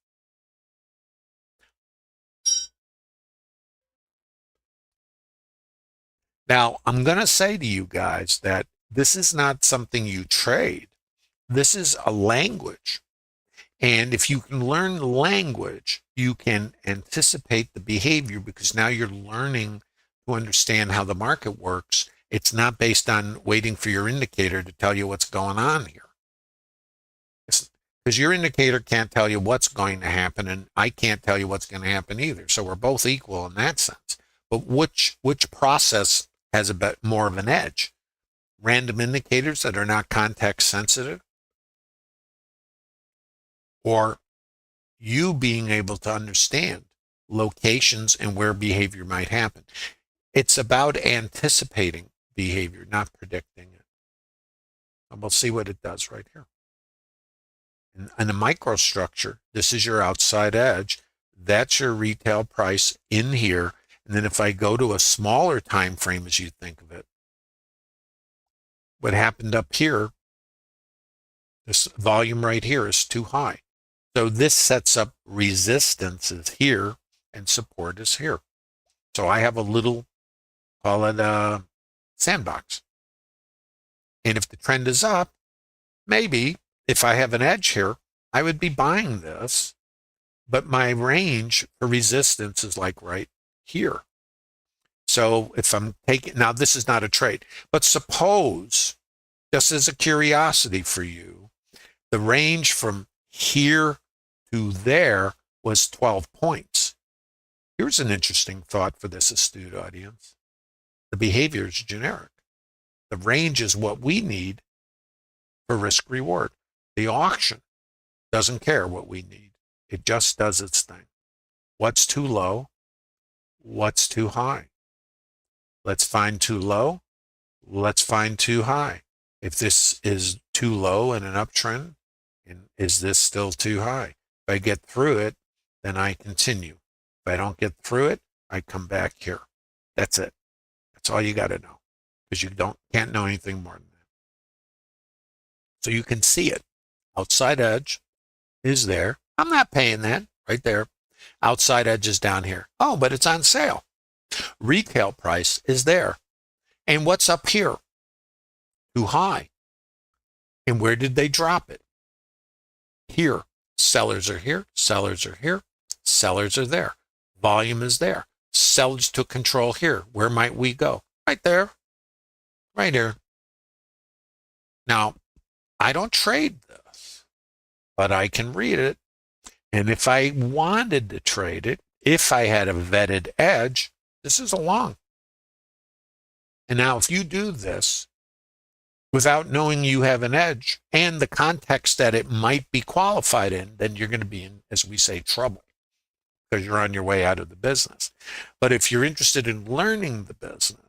Now, I'm going to say to you guys that this is not something you trade. This is a language. And if you can learn the language, you can anticipate the behavior because now you're learning to understand how the market works. It's not based on waiting for your indicator to tell you what's going on here. Because your indicator can't tell you what's going to happen, and I can't tell you what's going to happen either. So we're both equal in that sense. But which process has a bit more of an edge? Random indicators that are not context sensitive, or you being able to understand locations and where behavior might happen. It's about anticipating behavior, not predicting it. And we'll see what it does right here. In the microstructure, this is your outside edge. That's your retail price in here. And then if I go to a smaller time frame, as you think of it, what happened up here, this volume right here is too high. So this sets up resistances here and support is here. So I have a little, call it a sandbox. And if the trend is up, maybe if I have an edge here, I would be buying this, but my range for resistance is like right here. So if I'm taking, now this is not a trade, but suppose, just as a curiosity for you, the range from here to there was 12 points. Here's an interesting thought for this astute audience. The behavior is generic. The range is what we need for risk reward. The auction doesn't care what we need. It just does its thing. What's too low? What's too high? Let's find too low. Let's find too high. If this is too low in an uptrend, and is this still too high? If I get through it, then I continue. If I don't get through it, I come back here. That's it. That's all you got to know, because you can't know anything more than that. So you can see it. Outside edge is there. I'm not paying that right there. Outside edge is down here. Oh, but it's on sale. Retail price is there. And what's up here? Too high. And where did they drop it? Here. Sellers are here. Sellers are here. Sellers are there. Volume is there. Sellers took control here. Where might we go? Right there. Right here. Now, I don't trade this, but I can read it. And if I wanted to trade it, if I had a vetted edge, this is a long. And now if you do this without knowing you have an edge and the context that it might be qualified in, then you're going to be in, as we say, trouble, because you're on your way out of the business. But if you're interested in learning the business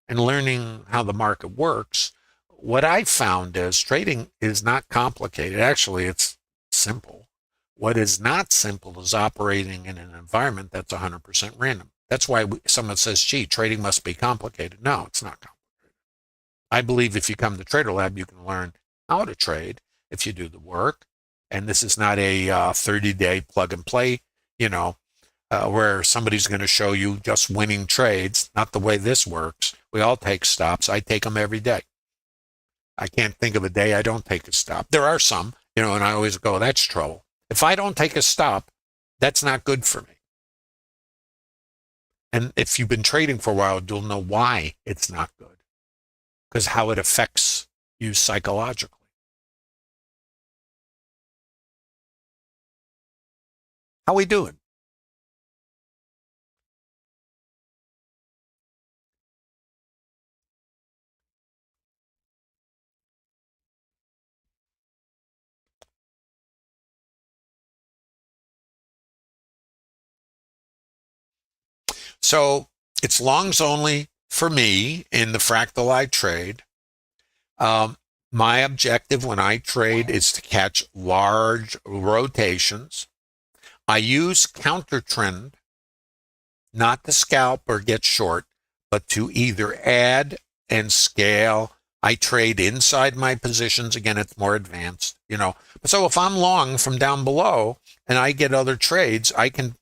and learning how the market works, what I found is trading is not complicated. Actually, it's simple. What is not simple is operating in an environment that's 100% random. That's why someone says, gee, trading must be complicated. No, it's not complicated. I believe if you come to Trader Lab, you can learn how to trade if you do the work. And this is not a 30-day plug and play, where somebody's going to show you just winning trades. Not the way this works. We all take stops. I take them every day. I can't think of a day I don't take a stop. There are some, and I always go, that's trouble. If I don't take a stop, that's not good for me. And if you've been trading for a while, you'll know why it's not good, because how it affects you psychologically. How we doing? So it's longs only for me in the fractal I trade. My objective when I trade is to catch large rotations. I use counter trend, not to scalp or get short, but to either add and scale. I trade inside my positions. Again, it's more advanced, you know. So if I'm long from down below and I get other trades, I can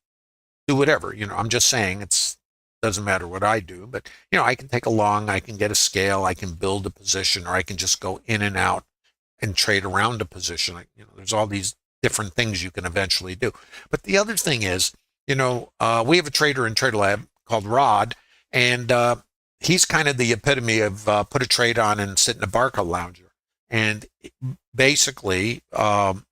do whatever, you know. I'm just saying it's doesn't matter what I do, but you know, I can take a long, I can get a scale, I can build a position, or I can just go in and out and trade around a position. You know, there's all these different things you can eventually do. But the other thing is, you know, we have a trader in Trader Lab called Rod, and he's kind of the epitome of put a trade on and sit in a Barca lounger. And basically, and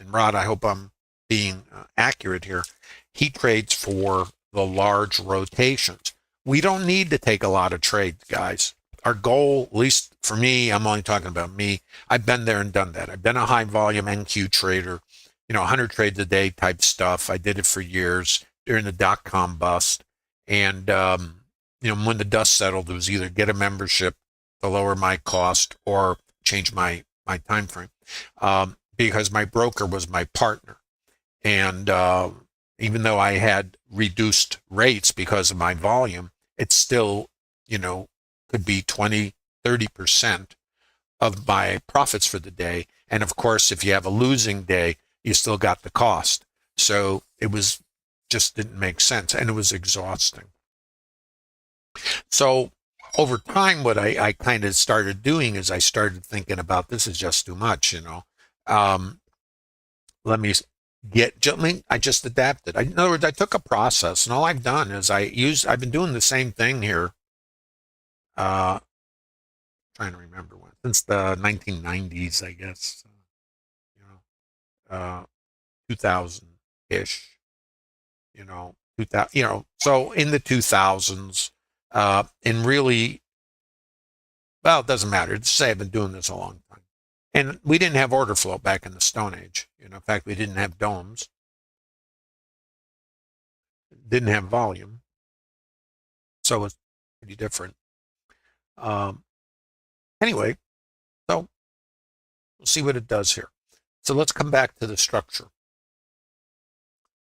Rod, I hope I'm being accurate here, he trades for the large rotations. We don't need to take a lot of trades, guys. Our goal, at least for me, I'm only talking about me, I've been there and done that. I've been a high volume NQ trader, you know, 100 trades a day type stuff. I did it for years during the dot-com bust. And, you know, when the dust settled, it was either get a membership to lower my cost or change my time frame, because my broker was my partner. And even though I had reduced rates because of my volume, it's still, you know, could be 20, 30% of my profits for the day. And of course, if you have a losing day, you still got the cost. So it was just didn't make sense, and it was exhausting. So over time, what I kind of started doing is I started thinking about, this is just too much, you know. Let me I just adapted. In other words, I took a process, and all I've done is I've been doing the same thing here. Trying to remember when, since the 1990s, I guess, you know, 2000-ish, you know, 2000, you know, so in the 2000s, and really, well, it doesn't matter. Just say I've been doing this a long time. And we didn't have order flow back in the Stone Age. You know, in fact, we didn't have domes, didn't have volume, so it's pretty different. Anyway, so we'll see what it does here. So let's come back to the structure.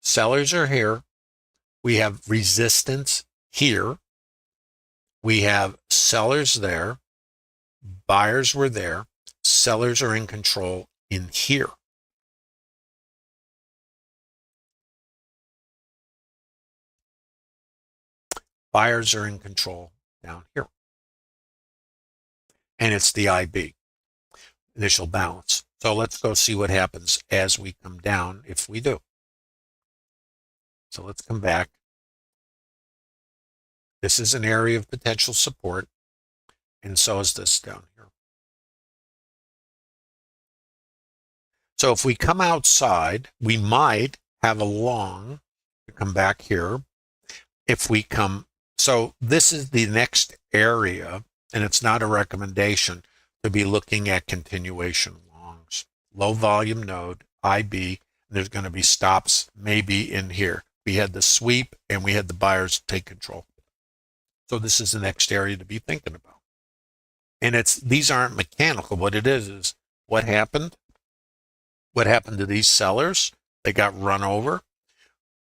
Sellers are here. We have resistance here. We have sellers there. Buyers were there. Sellers are in control in here. Buyers are in control down here. And it's the IB, initial balance. So let's go see what happens as we come down, if we do. So let's come back. This is an area of potential support, and so is this down here. So if we come outside, we might have a long to come back here. If we come, so this is the next area, and it's not a recommendation to be looking at continuation longs. Low volume node, IB, and there's going to be stops maybe in here. We had the sweep, and we had the buyers take control. So this is the next area to be thinking about. And these aren't mechanical. What it is what happened? What happened to these sellers? They got run over.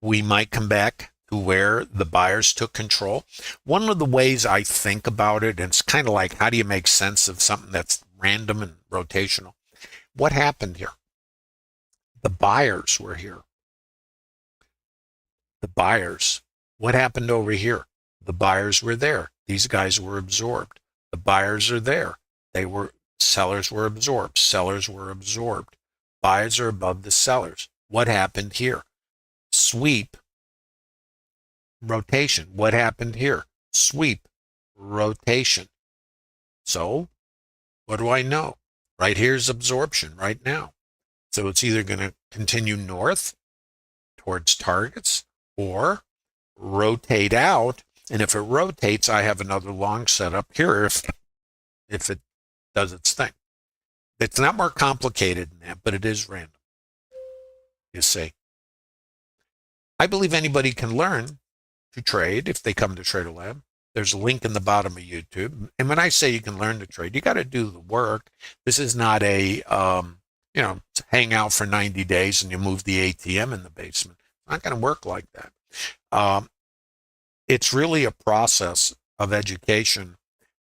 We might come back to where the buyers took control. One of the ways I think about it, and it's kind of like, how do you make sense of something that's random and rotational? What happened here? The buyers were here. The buyers. What happened over here? The buyers were there. These guys were absorbed. The buyers are there. Sellers were absorbed. Sellers were absorbed. Buyers are above the sellers. What happened here? Sweep, rotation. What happened here? Sweep, rotation. So, what do I know? Right here's absorption right now. So it's either going to continue north towards targets or rotate out. And if it rotates, I have another long setup here if it does its thing. It's not more complicated than that, but it is random. You see. I believe anybody can learn to trade if they come to Trader Lab. There's a link in the bottom of YouTube. And when I say you can learn to trade, you got to do the work. This is not a, hang out for 90 days and you move the ATM in the basement. It's not going to work like that. It's really a process of education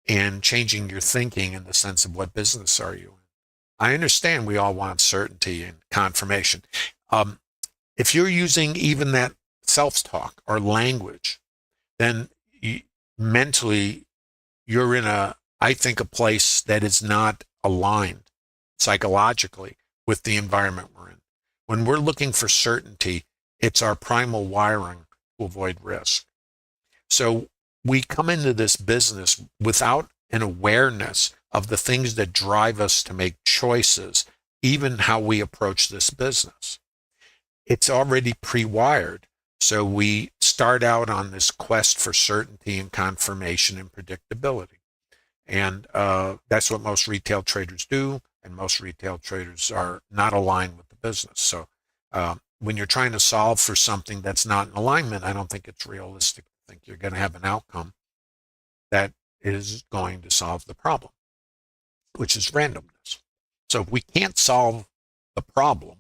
and changing your thinking in the sense of what business are you in. I understand we all want certainty and confirmation. If you're using even that self-talk or language, then mentally you're in I think, a place that is not aligned psychologically with the environment we're in. When we're looking for certainty, it's our primal wiring to avoid risk. So we come into this business without an awareness of the things that drive us to make choices, even how we approach this business. It's already pre-wired. So we start out on this quest for certainty and confirmation and predictability. And that's what most retail traders do. And most retail traders are not aligned with the business. So when you're trying to solve for something that's not in alignment, I don't think it's realistic to think you're going to have an outcome that is going to solve the problem, which is randomness. So if we can't solve the problem,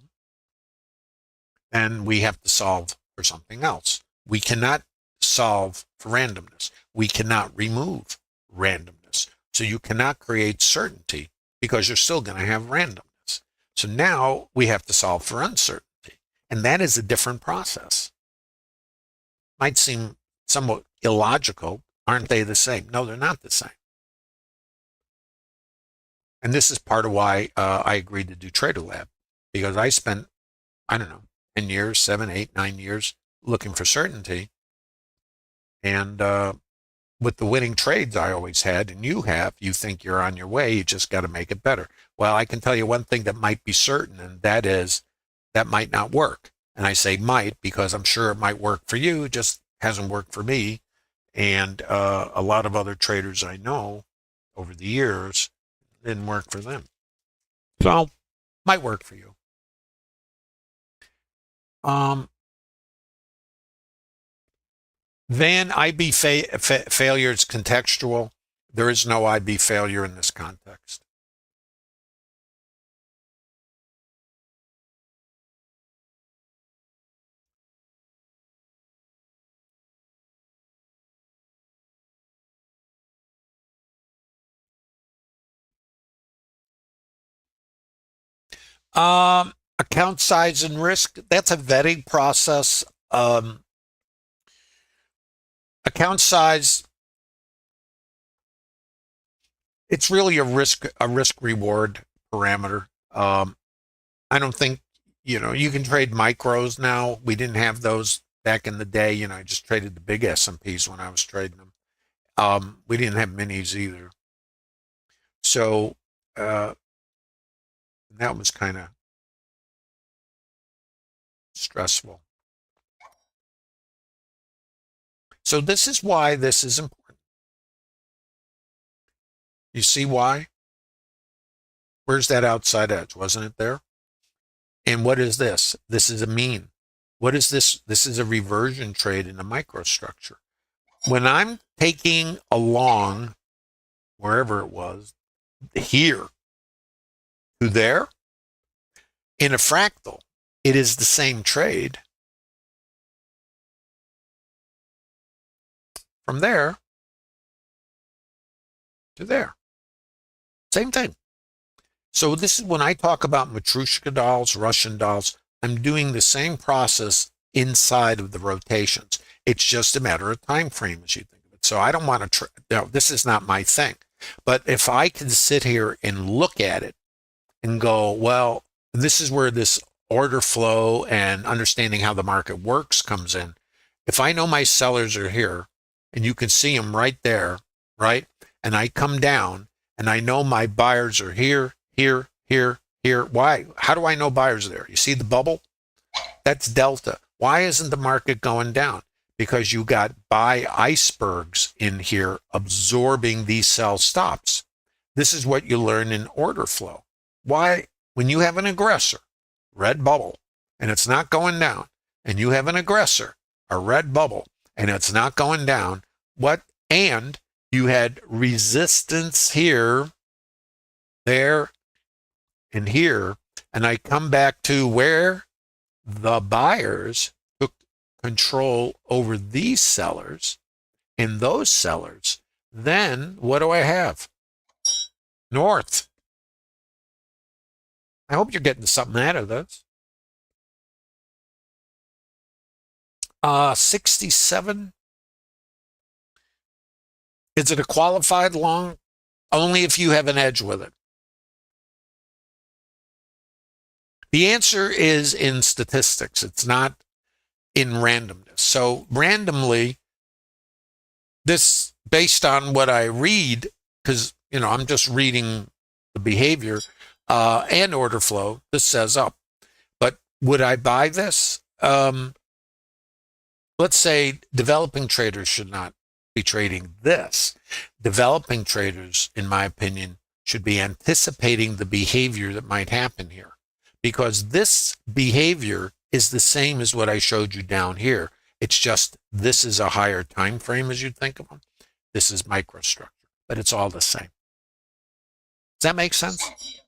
then we have to solve for something else. We cannot solve for randomness. We cannot remove randomness. So you cannot create certainty because you're still going to have randomness. So now we have to solve for uncertainty. And that is a different process. Might seem somewhat illogical. Aren't they the same? No, they're not the same. And this is part of why I agreed to do Trader Lab, because I spent, 10 years, 7, 8, 9 years looking for certainty. And with the winning trades I always had, and you think you're on your way, you just got to make it better. Well, I can tell you one thing that might be certain, and that is that might not work. And I say might because I'm sure it might work for you, it just hasn't worked for me. And a lot of other traders I know over the years didn't work for them. So, might work for you. Then IB failure is contextual. There is no IB failure in this context. Account size and risk, that's a vetting process. Account size, it's really a risk reward parameter. I don't think, you can trade micros now. We didn't have those back in the day. I just traded the big S&Ps when I was trading them. We didn't have minis either. So that was kind of stressful. So this is why this is important. You see why? Where's that outside edge? Wasn't it there? And what is this? This is a mean. What is this? This is a reversion trade in a microstructure. When I'm taking along, wherever it was, here to there, in a fractal, it is the same trade. From there to there. Same thing. So this is when I talk about Matryoshka dolls, Russian dolls, I'm doing the same process inside of the rotations. It's just a matter of time frame as you think of it. So I don't want to, this is not my thing. But if I can sit here and look at it and go, well, this is where this order flow and understanding how the market works comes in. If I know my sellers are here, and you can see them right there, right? And I come down and I know my buyers are here, here, here, here. Why? How do I know buyers are there? You see the bubble? That's delta. Why isn't the market going down? Because you got buy icebergs in here absorbing these sell stops. This is what you learn in order flow. Why? When you have an aggressor, red bubble, and it's not going down, and you have an aggressor, a red bubble, and it's not going down, and you had resistance here, there, and here, and I come back to where the buyers took control over these sellers, and those sellers then what do I have? North. I hope you're getting something out of this. 67. Is it a qualified long? Only if you have an edge with it. The answer is in statistics. It's not in randomness. So randomly, this, based on what I read, because, I'm just reading the behavior and order flow, this says up. But would I buy this? Let's say developing traders should not be trading this. Developing traders, in my opinion, should be anticipating the behavior that might happen here, because this behavior is the same as what I showed you down here. It's just this is a higher time frame as you'd think of them. This is microstructure, but it's all the same. Does that make sense?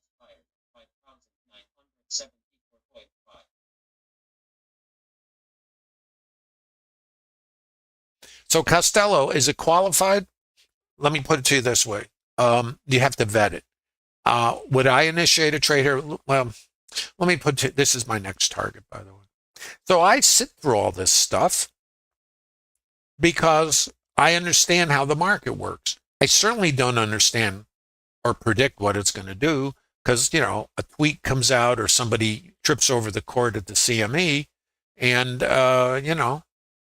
So Costello, is it qualified? Let me put it to you this way. You have to vet it. Would I initiate a trade here? Well, let me put it, this is my next target, by the way. So I sit through all this stuff because I understand how the market works. I certainly don't understand or predict what it's going to do because, a tweet comes out or somebody trips over the cord at the CME and,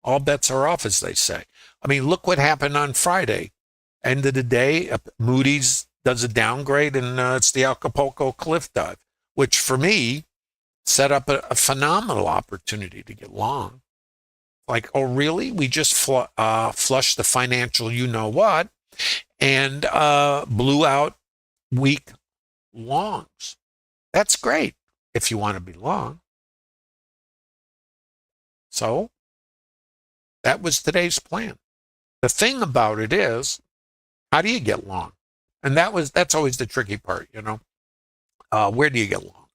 all bets are off, as they say. I mean, look what happened on Friday. End of the day, Moody's does a downgrade and it's the Acapulco cliff dive, which for me set up a phenomenal opportunity to get long. Like, oh, really? We just flushed the financial you-know-what and blew out weak longs. That's great if you want to be long. So that was today's plan. The thing about it is, how do you get long? And that's always the tricky part, where do you get long?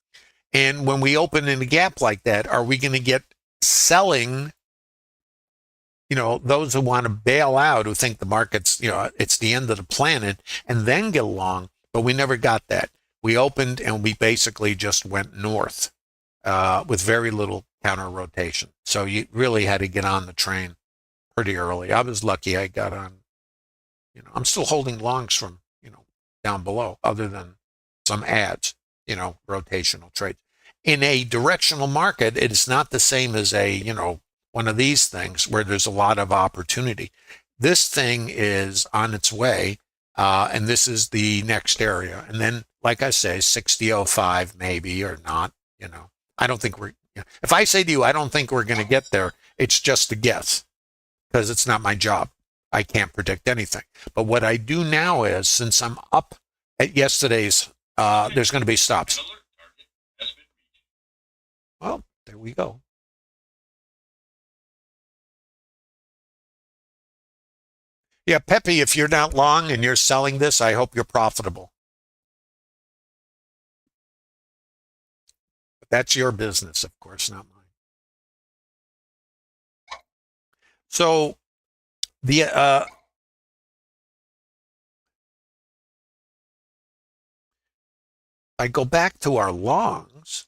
And when we open in a gap like that, are we going to get selling, those who want to bail out, who think the market's, it's the end of the planet, and then get long? But we never got that. We opened and we basically just went north with very little counter rotation. So you really had to get on the train pretty early. I was lucky I got on. I'm still holding longs from, down below, other than some ads, rotational trades. In a directional market, it is not the same as a, one of these things where there's a lot of opportunity. This thing is on its way, and this is the next area. And then, like I say, 60.05 maybe or not, I don't think if I say to you, I don't think we're going to get there, it's just a guess because it's not my job. I can't predict anything. But what I do now is, since I'm up at yesterday's, there's going to be stops. Well, there we go. Yeah, Pepe, if you're not long and you're selling this, I hope you're profitable. But that's your business, of course, not mine. So I go back to our longs.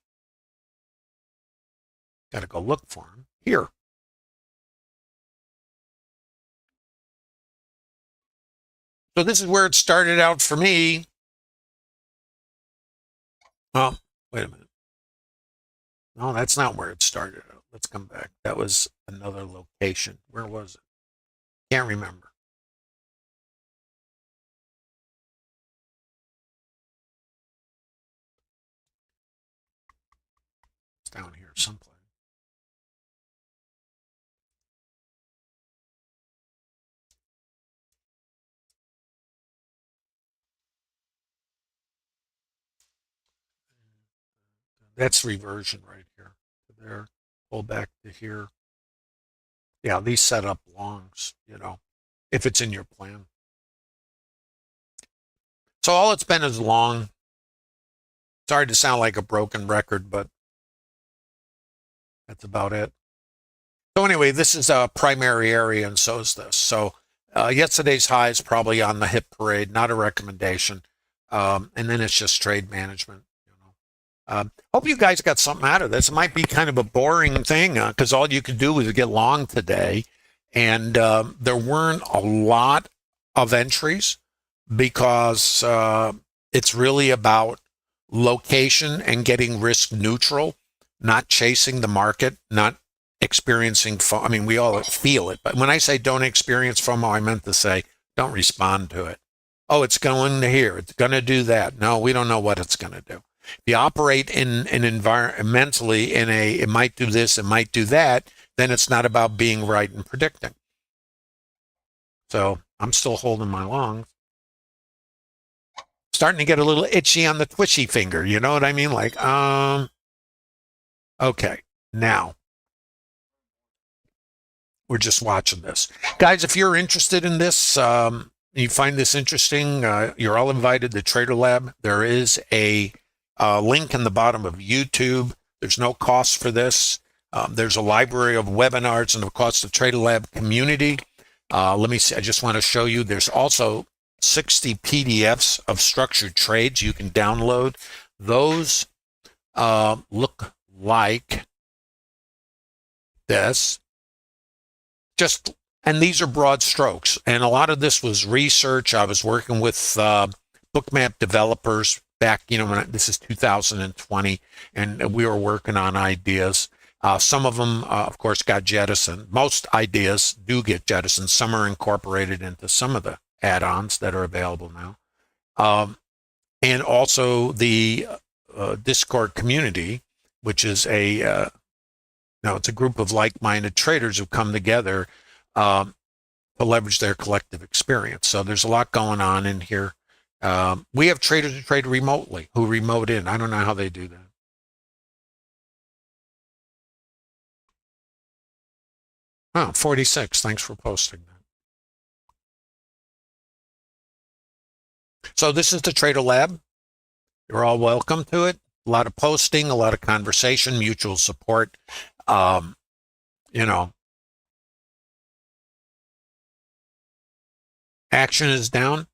Got to go look for them here. So this is where it started out for me. Oh, wait a minute. No, that's not where it started out. Let's come back. That was another location. Where was it? Can't remember. It's down here someplace. That's reversion right here. There, pull back to here. Yeah, these set up longs, if it's in your plan. So all it's been is long. Sorry to sound like a broken record, but that's about it. So anyway, this is a primary area, and so is this. So Yesterday's high is probably on the hip parade, not a recommendation. And then it's just trade management. Hope you guys got something out of this. It might be kind of a boring thing because all you could do was get long today. And there weren't a lot of entries because it's really about location and getting risk neutral, not chasing the market, not experiencing FOMO. I mean, we all feel it, but when I say don't experience FOMO, I meant to say don't respond to it. Oh, it's going to here. It's going to do that. No, we don't know what it's going to do. If you operate in an environment mentally in a, it might do this, it might do that, then it's not about being right and predicting. So I'm still holding my longs. Starting to get a little itchy on the twitchy finger. You know what I mean? Like, okay, now we're just watching this. Guys, if you're interested in this, you find this interesting, you're all invited to Trader Lab. There is a link in the bottom of YouTube. There's no cost for this. There's a library of webinars and of course the Trader Lab community. Let me see, I just want to show you, there's also 60 PDFs of structured trades you can download. Those look like this. And these are broad strokes. And a lot of this was research. I was working with Bookmap developers back, this is 2020, and we were working on ideas. Some of them, of course, got jettisoned. Most ideas do get jettisoned. Some are incorporated into some of the add-ons that are available now. And also the Discord community, which is it's a group of like-minded traders who come together to leverage their collective experience. So there's a lot going on in here. We have traders who trade remotely, who remote in. I don't know how they do that. Oh, 46. Thanks for posting that. So this is the Trader Lab. You're all welcome to it. A lot of posting, a lot of conversation, mutual support. Action is down.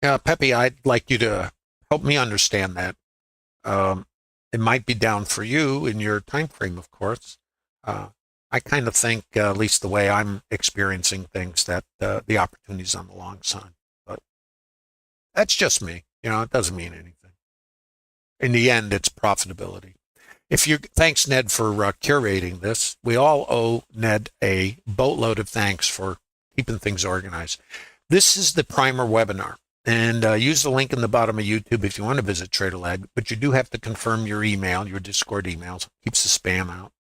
Pepe, I'd like you to help me understand that. It might be down for you in your time frame, of course. I kind of think, at least the way I'm experiencing things, that the opportunity's on the long side. But that's just me. It doesn't mean anything. In the end, it's profitability. Thanks, Ned, for curating this. We all owe Ned a boatload of thanks for keeping things organized. This is the primer webinar. And use the link in the bottom of YouTube if you want to visit Trader Lab, but you do have to confirm your email, your Discord emails. Keeps the spam out.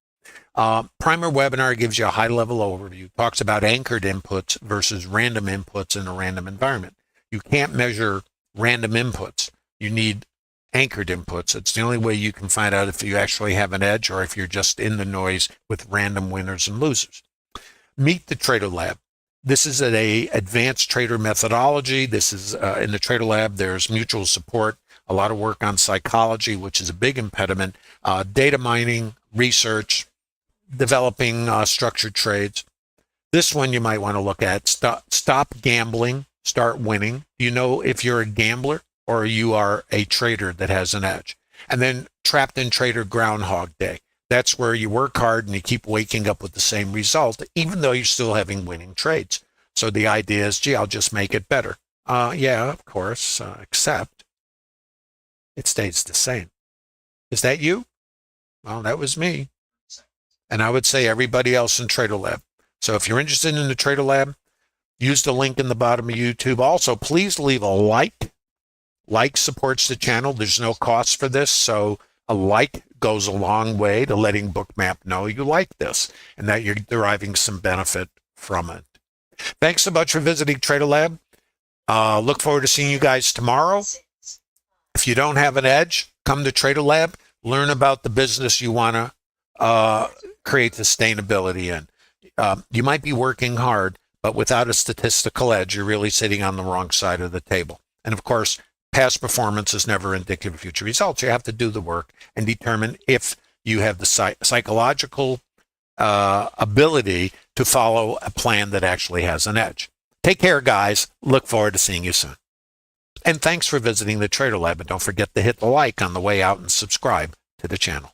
Primer webinar gives you a high-level overview, talks about anchored inputs versus random inputs in a random environment. You can't measure random inputs. You need anchored inputs. It's the only way you can find out if you actually have an edge or if you're just in the noise with random winners and losers. Meet the Trader Lab. This is an advanced trader methodology. This is in the Trader Lab. There's mutual support, a lot of work on psychology, which is a big impediment, data mining, research, developing structured trades. This one you might want to look at. Stop gambling, start winning. Do you know if you're a gambler or you are a trader that has an edge? And then trapped in trader Groundhog Day. That's where you work hard and you keep waking up with the same result, even though you're still having winning trades. So the idea is, gee, I'll just make it better. Yeah, of course, except it stays the same. Is that you? Well, that was me. And I would say everybody else in Trader Lab. So if you're interested in the Trader Lab, use the link in the bottom of YouTube. Also, please leave a like. Like supports the channel. There's no cost for this, so a like goes a long way to letting Bookmap know you like this and that you're deriving some benefit from it. Thanks so much for visiting Trader Lab. Look forward to seeing you guys tomorrow. If you don't have an edge, come to Trader Lab. Learn about the business you want to create sustainability in. You might be working hard, but without a statistical edge, you're really sitting on the wrong side of the table. And of course, past performance is never indicative of future results. You have to do the work and determine if you have the psychological ability to follow a plan that actually has an edge. Take care, guys. Look forward to seeing you soon. And thanks for visiting the Trader Lab. And don't forget to hit the like on the way out and subscribe to the channel.